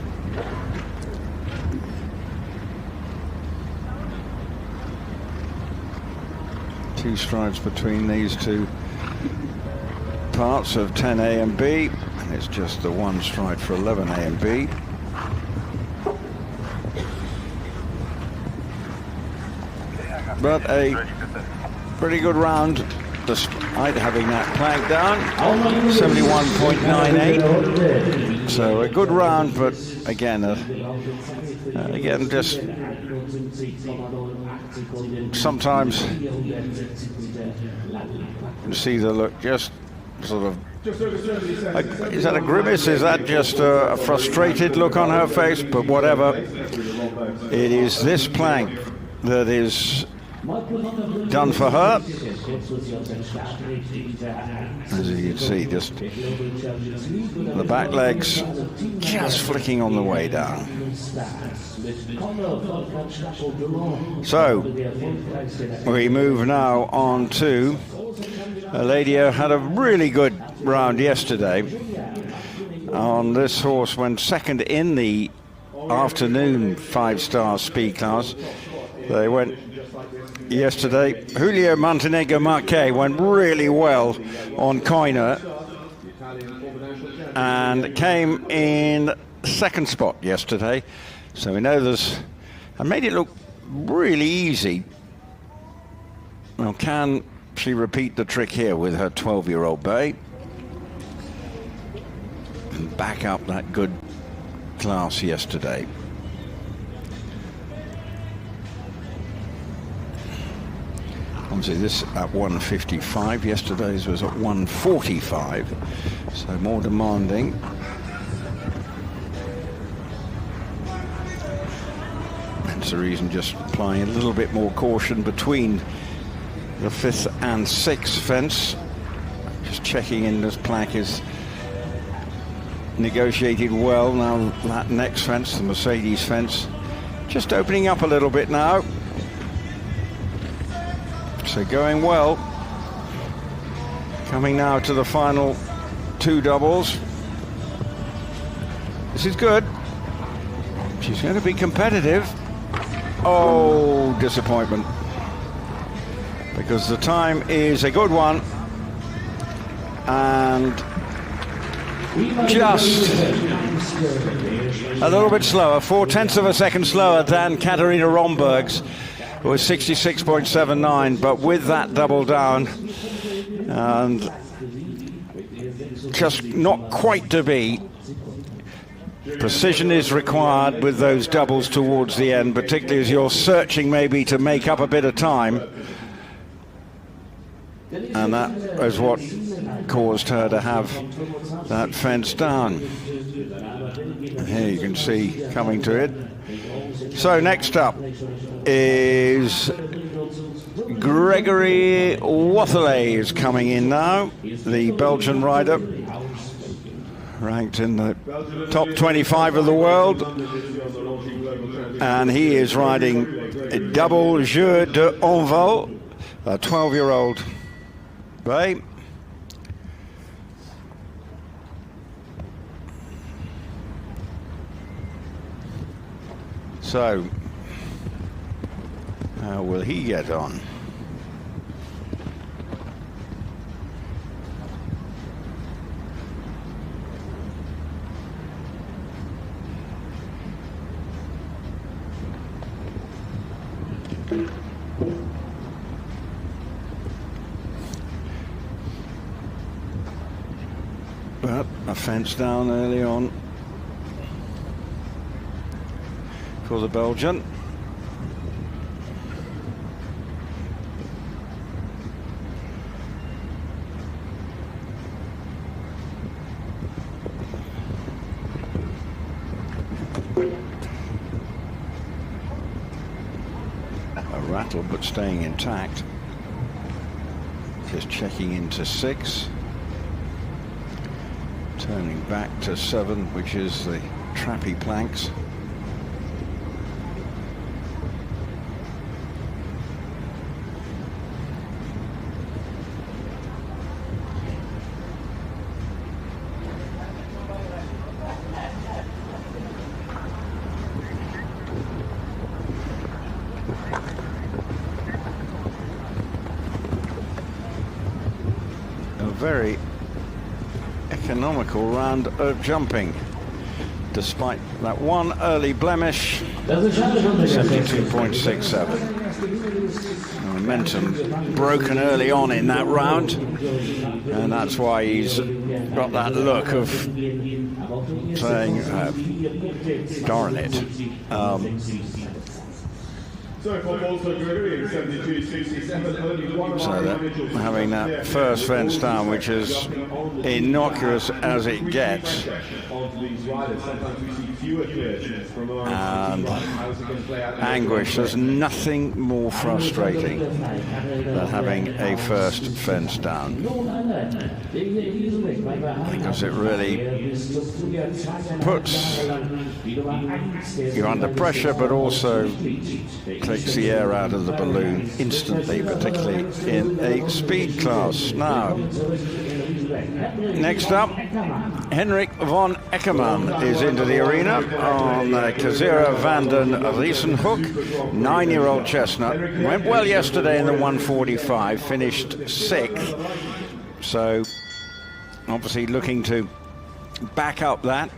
Two strides between these two parts of 10A and B, and it's just the one stride for 11A and B. But a pretty good round, despite having that plank down, 71.98. So a good round, but again, again, just sometimes you see the look, just sort of, is that a grimace? Is that just a frustrated look on her face? But whatever, it is this plank that is done for her. As you can see, just the back legs just flicking on the way down. So we move now on to a lady who had a really good round yesterday. On this horse, went second in the afternoon 5-star speed class. They went yesterday. Julio Montenegro Marquez went really well on Koiner and came in second spot yesterday. So we know there's, and made it look really easy. Now, can she repeat the trick here with her 12-year-old bay and back up that good class yesterday? Obviously this at 155, yesterday's was at 145, so more demanding. Hence the reason just applying a little bit more caution between the 5th and 6th fence. Just checking in this plank is negotiated well. Now that next fence, the Mercedes fence, just opening up a little bit now. So going well. Coming now to the final 2 doubles. This is good. She's going to be competitive. Oh, disappointment. Because the time is a good one. And just a little bit slower, 0.4 of a second slower than Katarina Rongberg's. It was 66.79, but with that double down, and just not quite to be. Precision is required with those doubles towards the end, particularly as you're searching maybe to make up a bit of time. And that is what caused her to have that fence down. And here you can see coming to it. So next up is Gregory Wathelet is coming in now, the Belgian rider, ranked in the top 25 of the world, and he is riding a double Jeu d'Envol, a 12-year-old bay. So, how will he get on? But a fence down early on for the Belgian. A rattle, but staying intact. Just checking into 6. Turning back to 7, which is the trappy planks. A very economical round of jumping, despite that one early blemish. 72.67. Momentum broken early on in that round, and that's why he's got that look of saying, darn it. So that having that first fence down, which is innocuous as it gets, and anguish, there's nothing more frustrating than having a first fence down, because it really puts you under pressure, but also takes the air out of the balloon instantly, particularly in a speed class. Now, next up, Henrik van Eckermann is into the arena on Kazera van den Riesenhoek, 9-year-old chestnut. Went well yesterday in the 145, finished 6th. So, obviously looking to back up that.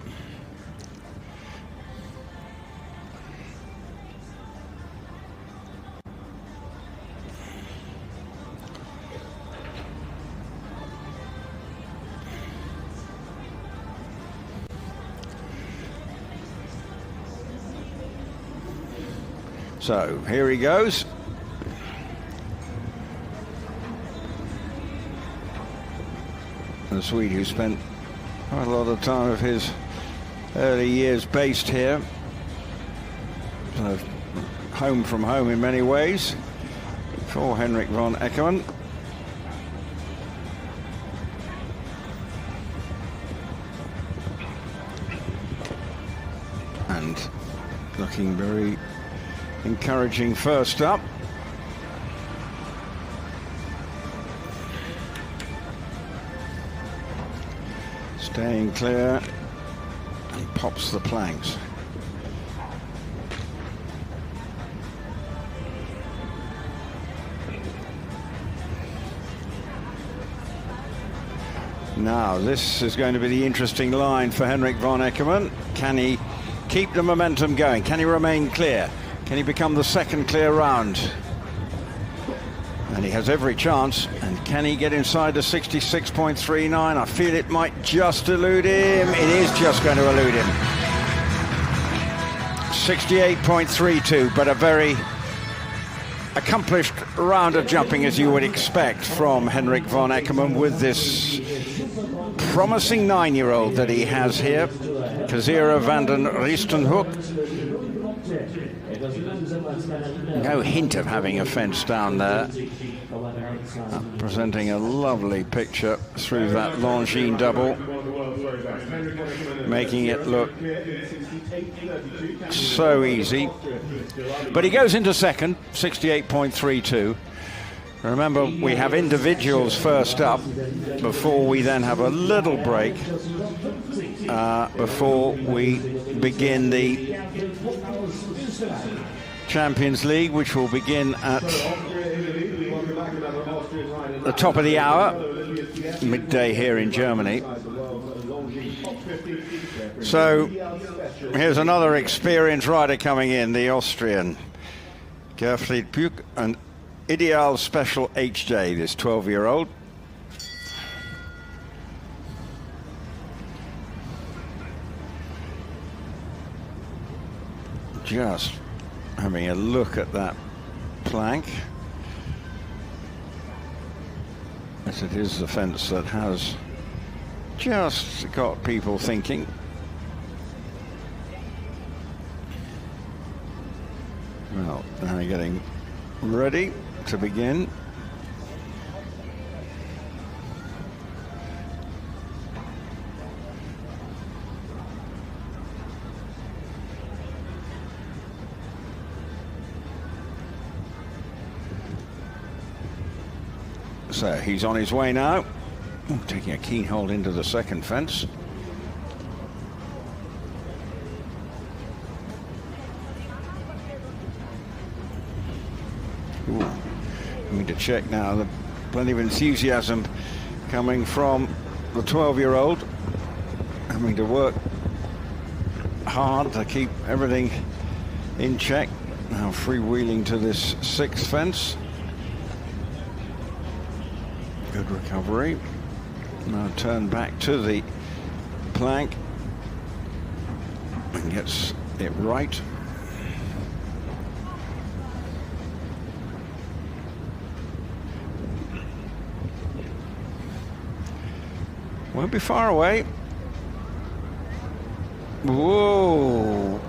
So here he goes. The Swede, who spent quite a lot of time of his early years based here. So home from home in many ways for Henrik van Eckermann. And looking very encouraging first up. Staying clear and pops the planks. Now this is going to be the interesting line for Henrik van Eckermann. Can he keep the momentum going? Can he remain clear? Can he become the second clear round? And he has every chance. And can he get inside the 66.39? I feel it might just elude him. It is just going to elude him. 68.32, but a very accomplished round of jumping, as you would expect from Henrik van Eckermann, with this promising 9-year-old that he has here, Kazera van den Riesenhoek. No hint of having a fence down there. Presenting a lovely picture through that Longines double, making it look so easy. But he goes into second, 68.32. Remember, we have individuals first up before we then have a little break before we begin the Champions League, which will begin at the top of the hour, midday here in Germany. So here's another experienced rider coming in, the Austrian Gerfried Buch, an ideal special HJ, this 12-year-old. Just having a look at that plank. As it is the fence that has just got people thinking. Well, now getting ready to begin. So he's on his way now. Ooh, taking a keen hold into the second fence. Ooh, we need to check now. There's plenty of enthusiasm coming from the 12-year-old, having to work hard to keep everything in check. Now freewheeling to this sixth fence. Good recovery. Now turn back to the plank and gets it right. Won't be far away. Whoa.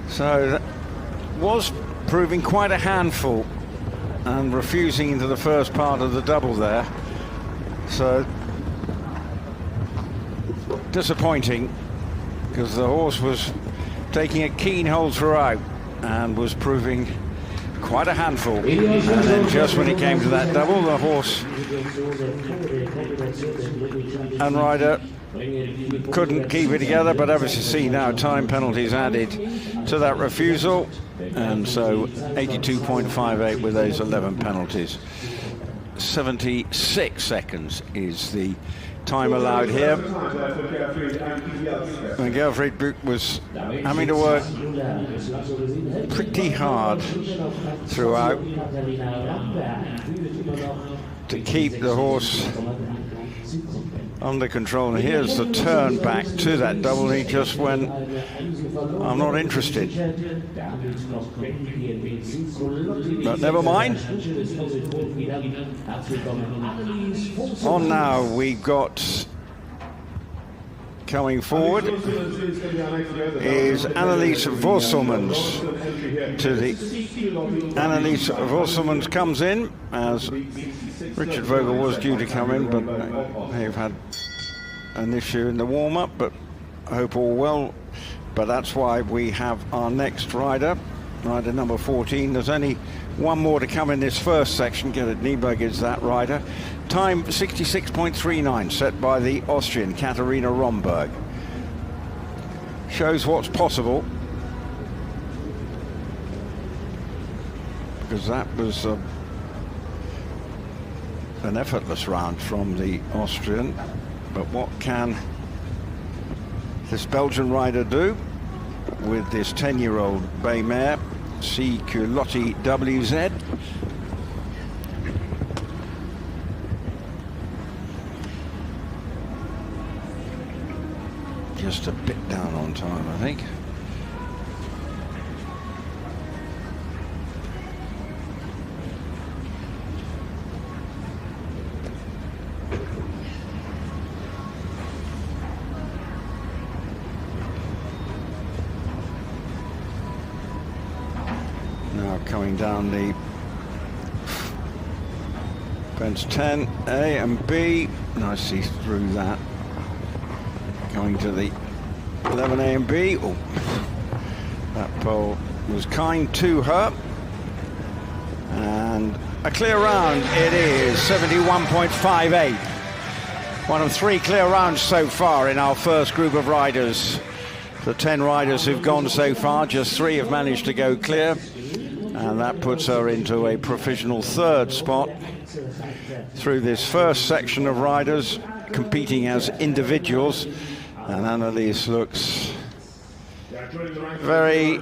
So that was proving quite a handful and refusing into the first part of the double there. So disappointing, because the horse was taking a keen hold throughout and was proving quite a handful. And then just when it came to that double, the horse and rider couldn't keep it together, but obviously see now time penalties added to that refusal, and so 82.58 with those 11 penalties. 76 seconds is the time allowed here. And Gerfried Buch was having to work pretty hard throughout to keep the horse under control. And here's the turn back to that double. He just went, I'm not interested. But never mind. On now, we've got coming forward is Annelies Vosselmans. To the Annelies Vosselmans comes in as Richard Vogel was due to come in, but they've had an issue in the warm-up, but I hope all well. But that's why we have our next rider, rider number 14. There's only one more to come in this first section. Gerrit Nieberg is that rider. Time 66.39, set by the Austrian Katharina Romberg. Shows what's possible, because that was an effortless round from the Austrian. But what can this Belgian rider do with this 10-year-old bay mare, C. Culotti WZ? Just a bit down on time, I think. Now coming down the fence 10, A and B, nicely through that. Going to the 11A and B. Oh, that pole was kind to her. And a clear round it is, 71.58. One of 3 clear rounds so far in our first group of riders. The 10 riders who've gone so far, just 3 have managed to go clear. And that puts her into a provisional 3rd spot through this first section of riders. competing as individuals. And Annelies looks very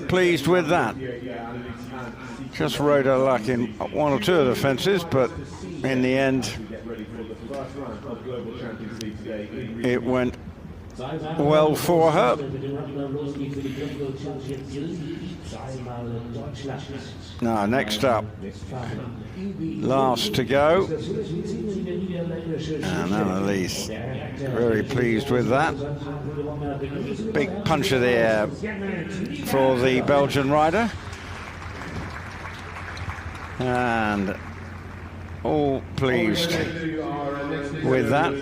pleased with that. Just rode her luck in one or two of the fences, but in the end, it went well for her. Now, next up, last to go, and Annelies very pleased with that. Big punch of the air for the Belgian rider, and all pleased with that.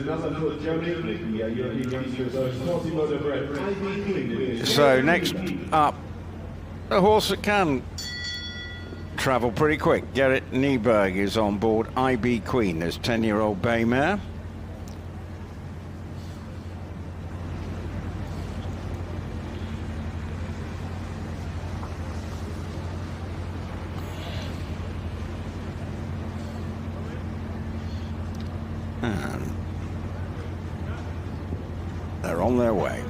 So next up, a horse that can travel pretty quick. Gerrit Nieberg is on board. IB Queen, this 10-year-old bay mare. And they're on their way.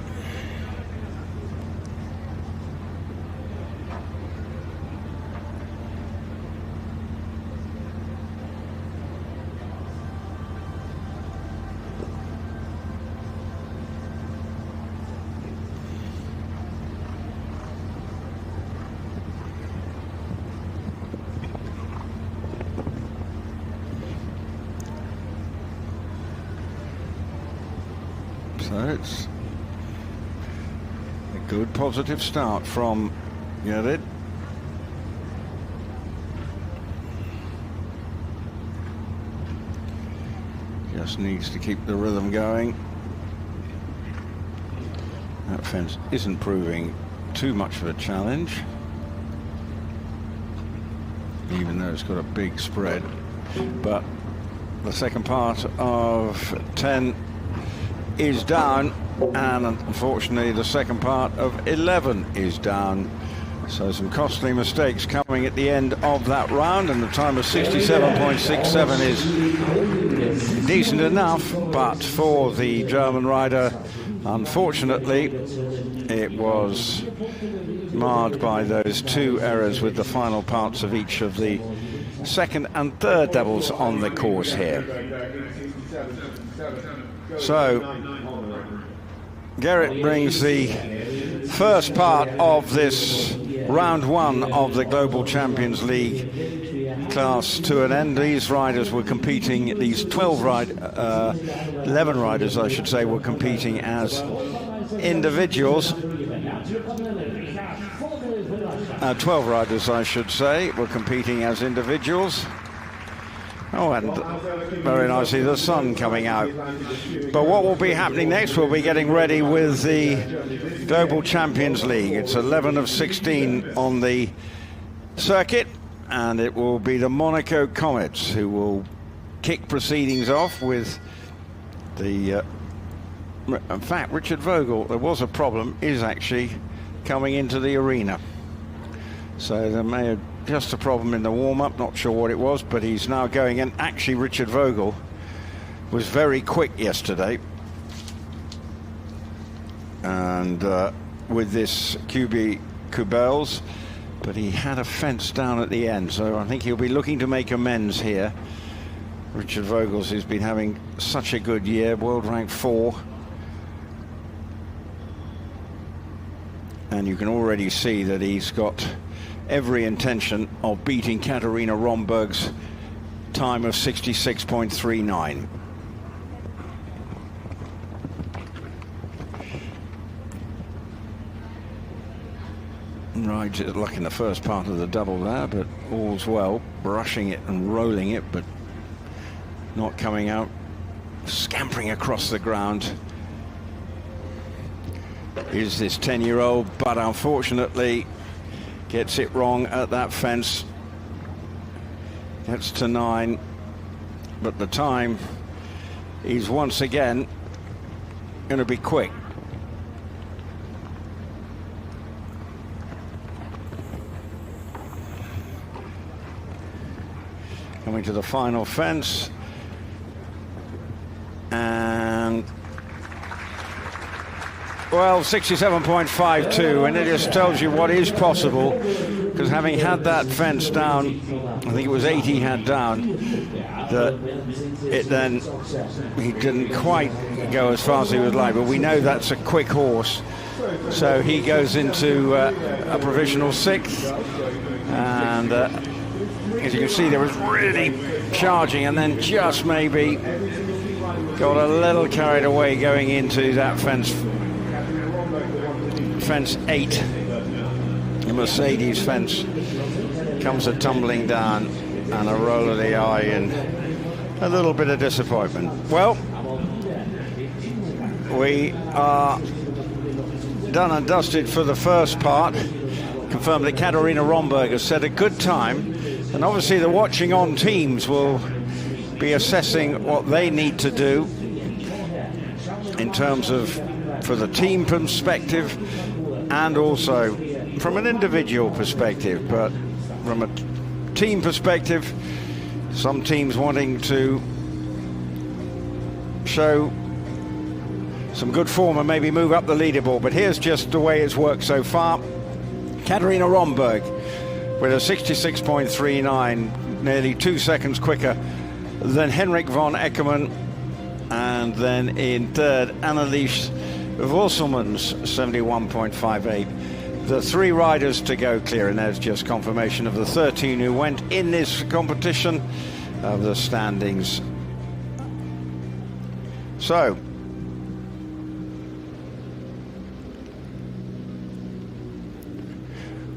So it's a good positive start from Gerrit. Just needs to keep the rhythm going. That fence isn't proving too much of a challenge, even though it's got a big spread. But the second part of 10 is down, and unfortunately the second part of 11 is down. So some costly mistakes coming at the end of that round, and the time of 67.67 is decent enough, but for the German rider, unfortunately, it was marred by those two errors with the final parts of each of the second and third doubles on the course here. So Gerrit brings the first part of this round one of the Global Champions League class to an end. These riders were competing, these 11 riders, I should say, were competing as individuals. 12 riders, I should say, were competing as individuals. Oh, and very nicely the sun coming out. But what will be happening next, we'll be getting ready with the Global Champions League. It's 11 of 16 on the circuit, and it will be the Monaco Comets who will kick proceedings off with the... in fact, Richard Vogel, there was a problem, is actually coming into the arena. So there may have just a problem in the warm-up, not sure what it was, but he's now going in. Actually, Richard Vogel was very quick yesterday, and with this QB Kubels, but he had a fence down at the end, so I think he'll be looking to make amends here. Richard Vogels has been having such a good year, world rank 4, and you can already see that he's got every intention of beating Katarina Romberg's time of 66.39. Right, luck in the first part of the double there, but all's well. Brushing it and rolling it, but not coming out. Scampering across the ground is this 10-year-old, but unfortunately gets it wrong at that fence. Gets to 9, but the time is once again going to be quick. Coming to the final fence. And well, 67.52, and it just tells you what is possible, because having had that fence down, I think it was 8 he had down, that it then, he didn't quite go as fast as he would like, but we know that's a quick horse, so he goes into a provisional 6th, and as you can see, there was really charging, and then just maybe got a little carried away going into that fence 8. The Mercedes fence comes a tumbling down, and a roll of the eye and a little bit of disappointment. Well, we are done and dusted for the first part. Confirmed that Katarina Romberg has set a good time, and obviously the watching on teams will be assessing what they need to do in terms of, for the team perspective, and also from an individual perspective. But from a team perspective, some teams wanting to show some good form and maybe move up the leaderboard. But here's just the way it's worked so far. Katarina Romberg with a 66.39, nearly 2 seconds quicker than Henrik von Eckermann, and then in third, Annelies Vosselmans, 71.58. The 3 riders to go clear, and there's just confirmation of the 13 who went in this competition of the standings. So,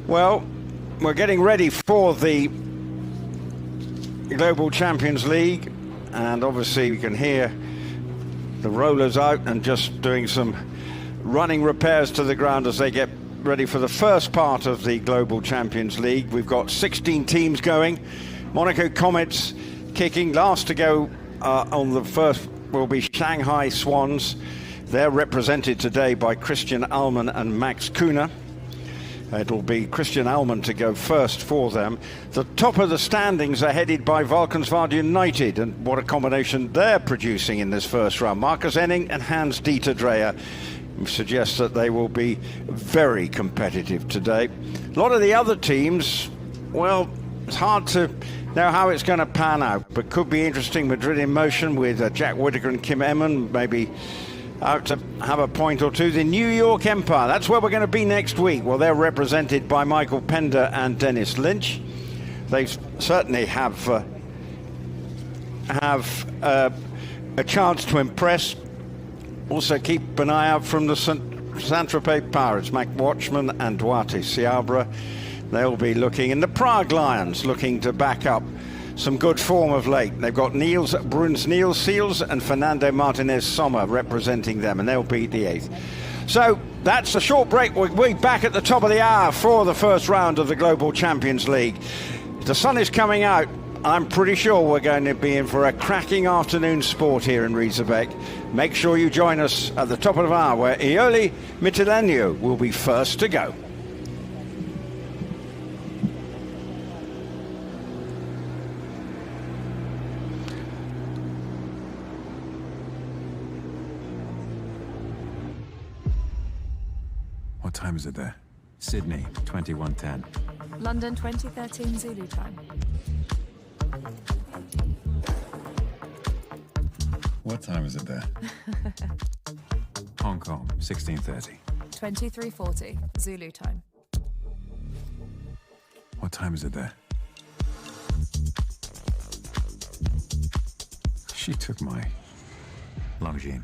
well, we're getting ready for the Global Champions League, and obviously you can hear the rollers out and just doing some running repairs to the ground as they get ready for the first part of the Global Champions League. We've got 16 teams going. Monaco Comets kicking. Last to go on the first will be Shanghai Swans. They're represented today by Christian Allman and Max Kuhner. It'll be Christian Allman to go first for them. The top of the standings are headed by Valkenswaard United, and what a combination they're producing in this first round. Marcus Enning and Hans-Dieter Dreyer suggests that they will be very competitive today. A lot of the other teams, well, it's hard to know how it's going to pan out, but could be interesting. Madrid in Motion with Jack Whittaker and Kim Emmen, maybe out to have a point or two. The New York Empire, that's where we're going to be next week. Well, they're represented by Michael Pender and Dennis Lynch. They certainly have a chance to impress. Also keep an eye out from the Saint-Tropez Pirates, Mac Watchman and Duarte Seabra. They'll be looking, and the Prague Lions looking to back up some good form of late. They've got Bruns Niels Seals and Fernando Martinez Sommer representing them, and they'll beat the 8th. So that's a short break. We'll be back at the top of the hour for the first round of the Global Champions League. The sun is coming out. I'm pretty sure we're going to be in for a cracking afternoon sport here in Riesenbeck. Make sure you join us at the top of the hour, where Ioli Mitilenio will be first to go. What time is it there? Sydney, 21:10. London, 2013 Zulu time. What time is it there? Hong Kong, 16:30. 23:40 Zulu time. What time is it there? She took my Longines.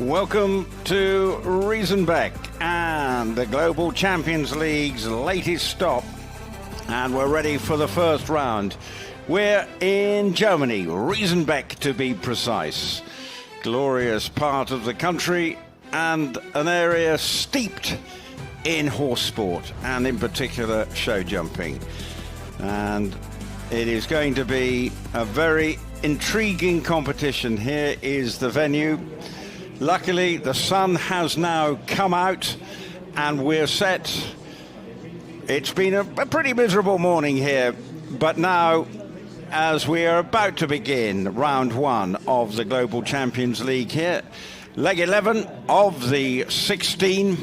Welcome to Riesenbeck and the Global Champions League's latest stop, and we're ready for the first round. We're in Germany, Riesenbeck to be precise. Glorious part of the country and an area steeped in horse sport and in particular show jumping. And it is going to be a very intriguing competition. Here is the venue. Luckily, the sun has now come out and we're set. It's been a pretty miserable morning here, but now, as we are about to begin round one of the Global Champions League here, leg 11 of the 16,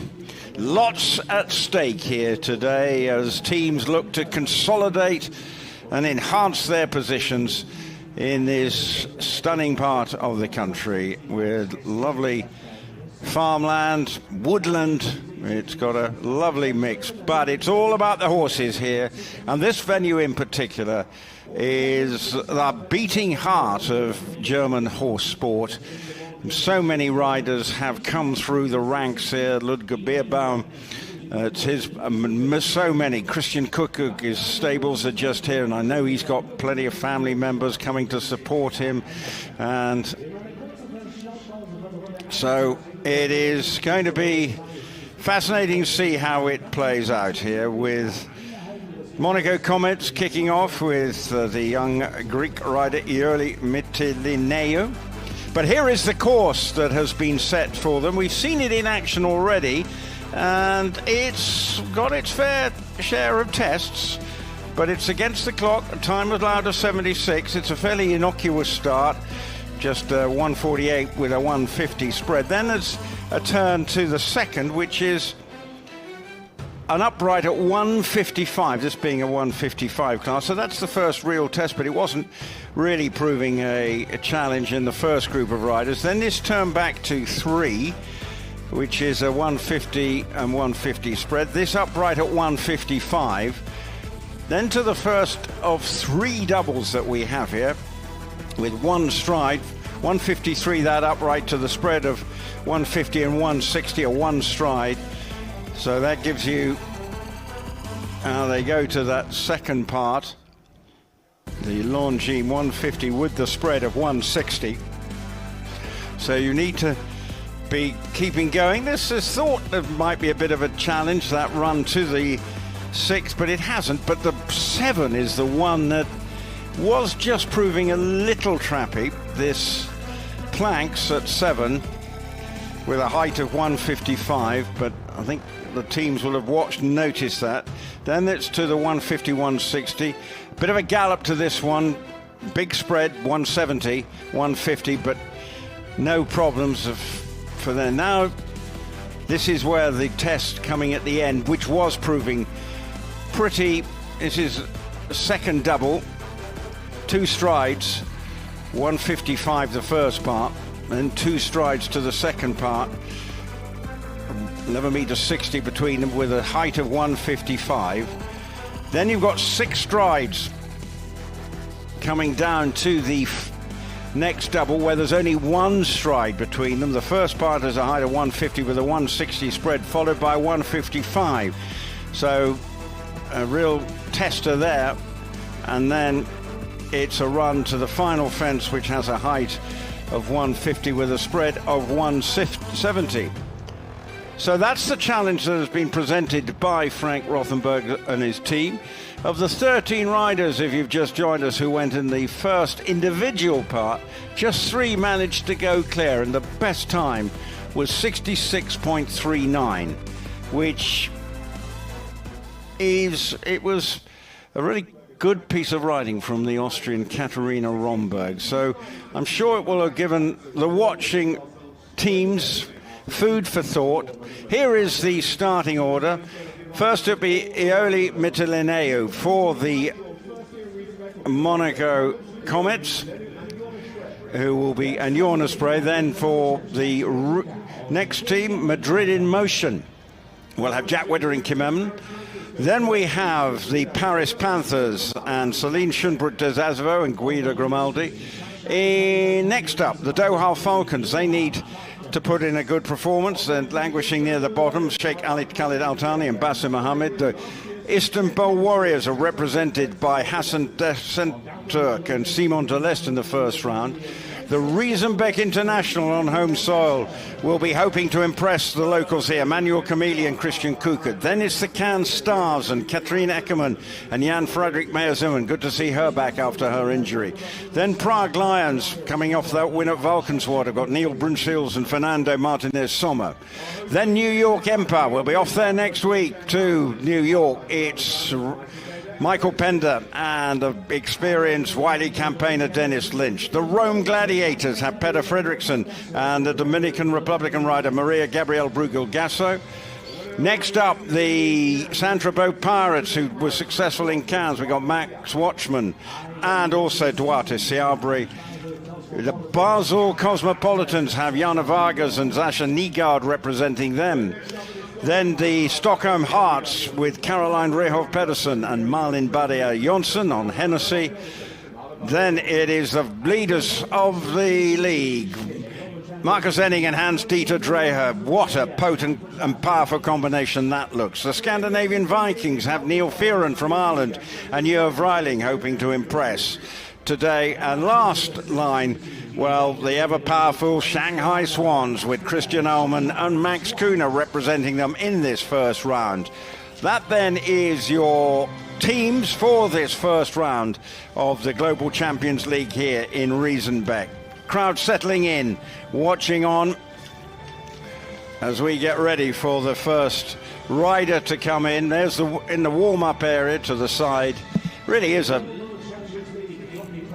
lots at stake here today as teams look to consolidate and enhance their positions in this stunning part of the country with lovely farmland, woodland. It's got a lovely mix, but it's all about the horses here, and this venue in particular is the beating heart of German horse sport. So many riders have come through the ranks here. Ludger Beerbaum, it's his, so many. Christian Kuckuck, his stables are just here, and I know he's got plenty of family members coming to support him. And so it is going to be fascinating to see how it plays out here, with Monaco Comets kicking off with the young Greek rider Ioli Mytilineou. But here is the course that has been set for them. We've seen it in action already, and it's got its fair share of tests, but it's against the clock. Time allowed of 76. It's a fairly innocuous start, just 148 with a 150 spread. Then there's a turn to the second, which is an upright at 155, this being a 155 class. So that's the first real test, but it wasn't really proving a challenge in the first group of riders. Then this turn back to 3, which is a 150 and 150 spread. This upright at 155. Then to the first of 3 doubles that we have here, with 1 stride, 153, that upright to the spread of 150 and 160, a 1 stride. So that gives you, they go to that second part, the Longines 150 with the spread of 160. So you need to be keeping going. This is thought it might be a bit of a challenge, that run to the 6, but it hasn't. But the 7 is the one that was just proving a little trappy. This planks at 7 with a height of 155, but I think the teams will have watched and noticed that. Then it's to the 150, 160. Bit of a gallop to this one. Big spread, 170, 150, but no problems for them. Now, this is where the test coming at the end, which was proving pretty. This is a second double, 2 strides, 155 the first part, and 2 strides to the second part. 11 meters 60 between them with a height of 155. Then you've got 6 strides coming down to the next double, where there's only 1 stride between them. The first part is a height of 150 with a 160 spread, followed by 155. So a real tester there. And then it's a run to the final fence, which has a height of 150 with a spread of 170. So that's the challenge that has been presented by Frank Rothenberg and his team. Of the 13 riders, if you've just joined us, who went in the first individual part, just 3 managed to go clear, and the best time was 66.39, which it was a really good piece of riding from the Austrian Katharina Romberg. So I'm sure it will have given the watching teams food for thought. Here is the starting order. First it'll be Ioli Mitilineu for the Monaco Comets, who will be, and Jorna Spray. Then for the next team, Madrid in Motion, we'll have Jack Widder and Kim Emmen. Then we have the Paris Panthers and Celine Schönbrück de Zazvo and Guido Grimaldi. Next up, the Doha Falcons. They need to put in a good performance, and languishing near the bottom, Sheikh Ali Khalid Al-Thani and Basim Mohammed. The Istanbul Warriors are represented by Hassan Desenturk and Simon Delest in the first round. The Riesenbeck International on home soil will be hoping to impress the locals here, Manuel Camilli and Christian Kukert. Then it's the Cannes Stars and Katrine Eckermann and Jan Fredrik Meyer-Zimmermann. Good to see her back after her injury. Then Prague Lions, coming off that win at Valkenswaard, have got Neil Brunsils and Fernando Martinez Sommer. Then New York Empire will be off there next week to New York. It's Michael Pender and the experienced Wiley campaigner Dennis Lynch. The Rome Gladiators have Peter Fredrickson and the Dominican Republican rider Maria Gabriel Brugel-Gasso. Next up, the Saint-Tropez Pirates, who were successful in Cannes. We got Max Watchman and also Duarte Seabri. The Basel Cosmopolitans have Jana Vargas and Sasha Nygaard representing them. Then the Stockholm Hearts with Caroline Rehov Pedersen and Malin Badia Jonsson on Hennessy. Then it is the leaders of the league, Marcus Enning and Hans-Dieter Dreher. What a potent and powerful combination that looks. The Scandinavian Vikings have Neil Fearon from Ireland and Jörg Reiling hoping to impress today. And last line, well, the ever-powerful Shanghai Swans with Christian Ullmann and Max Kuhner representing them in this first round. That then is your teams for this first round of the Global Champions League here in Riesenbeck. crowd settling in, watching on as we get ready for the first rider to come in. There's in the warm-up area to the side. Really is a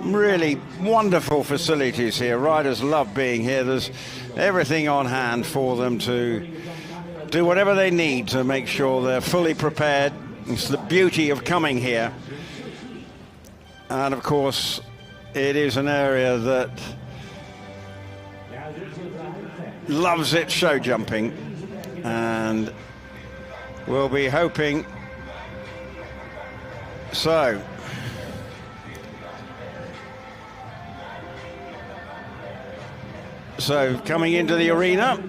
really wonderful facilities here. Riders love being here. There's everything on hand for them to do whatever they need to make sure they're fully prepared. It's the beauty of coming here. And of course, it is an area that loves its show jumping, and we'll be hoping so. So coming into the arena,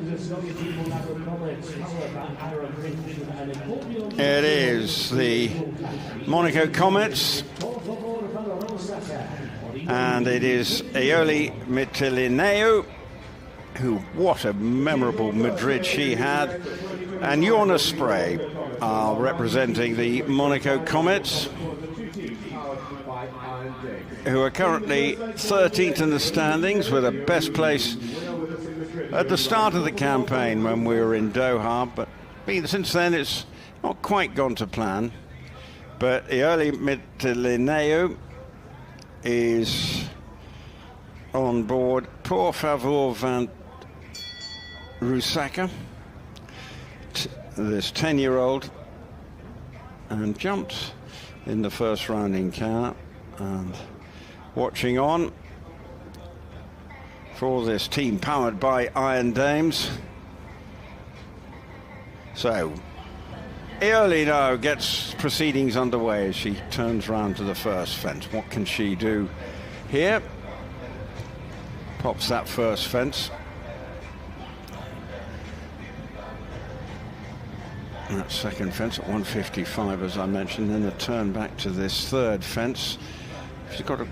it is the Monaco Comets, and it is Aioli Mitilineu, who, what a memorable Madrid she had, and Jorna Spray are representing the Monaco Comets, who are currently 13th in the standings with a best place at the start of the campaign when we were in Doha, but since then it's not quite gone to plan. But Aioli Mitilineu is on board Por Favor Van Rusaka, this 10-year-old, and jumped in the first round in Cannes, and watching on for this team powered by Iron Dames. So Aioli now gets proceedings underway as she turns round to the first fence. What can she do here? Pops that first fence. That second fence at 155, as I mentioned, then a turn back to this third fence. She's got a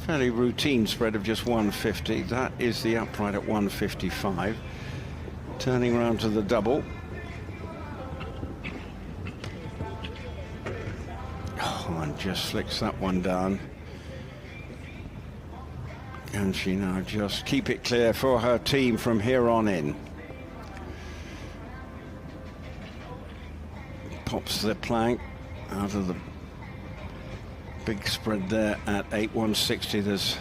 fairly routine spread of just 150. That is the upright at 155. Turning around to the double. Oh, and just flicks that one down. Can she now just keep it clear for her team from here on in? Pops the plank out of the big spread there at 8,160. There's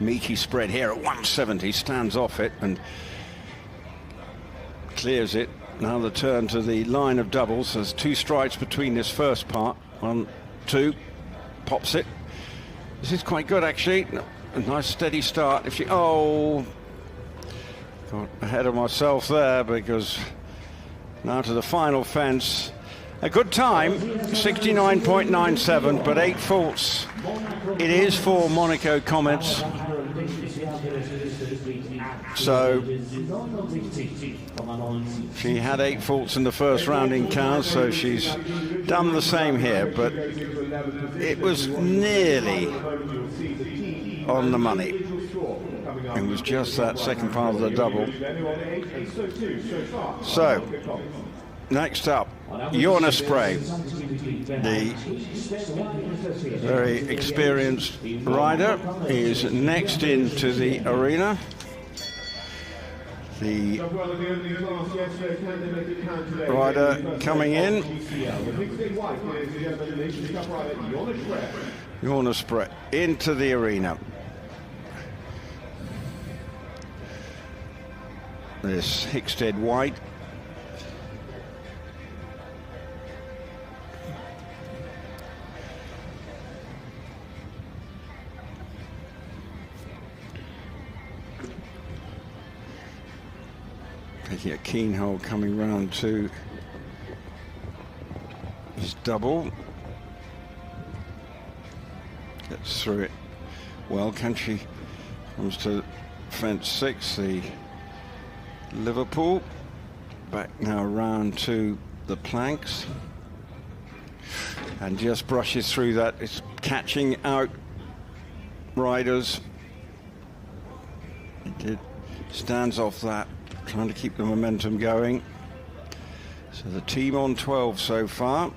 meaty spread here at 170. Stands off it and clears it. Now the turn to the line of doubles. There's two strides between this first part. 1, 2, pops it. This is quite good actually. A nice steady start. If she, oh, got ahead of myself there, because now to the final fence. A good time, 69.97, but 8 faults. It is for Monaco Comets. So she had 8 faults in the first round in Cannes, so she's done the same here, but it was nearly on the money. It was just that second part of the double. So next up, Jorna Spray, the very experienced rider, is next into the arena. The rider coming in, Jorna Spray, into the arena. This Hickstead white. Taking a keen hold coming round to his double. Gets through it well, can she? Comes to fence 6, the Liverpool. Back now round to the planks. And just brushes through that. It's catching out riders. It did. Stands off that. Trying to keep the momentum going. So the team on 12 so far.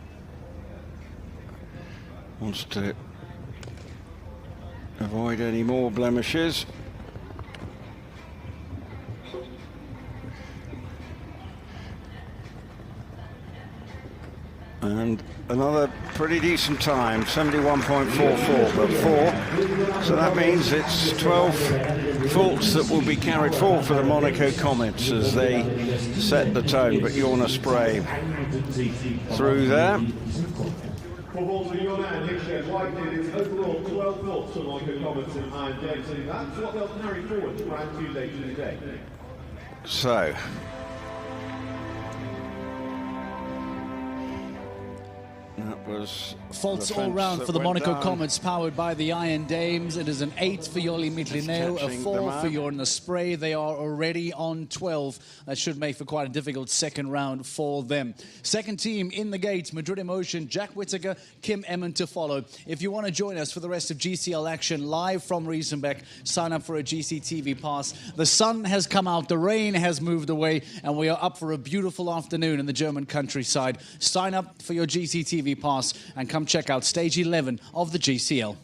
Wants to avoid any more blemishes. And another pretty decent time, 71.44, but 4. So that means it's 12 faults that will be carried forward for the Monaco Comets as they set the tone. But Jorna Spray through there. For Jorna and Hickstead Whitehead, it's overall 12 faults for Monaco Comets and Iron James, and that's what they'll carry forward to round 2 later today. So. That was faults all round for the Monaco Comets, powered by the Iron Dames. It is an 8 for Jolly Mitlineo, a 4 for Jorna Spray. They are already on 12. That should make for quite a difficult second round for them. Second team in the gates, Madrid Emotion, Jack Whittaker, Kim Emmon to follow. If you want to join us for the rest of GCL action live from Riesenbeck, sign up for a GCTV pass. The sun has come out, the rain has moved away, and we are up for a beautiful afternoon in the German countryside. Sign up for your GCTV pass and come check out stage 11 of the GCL.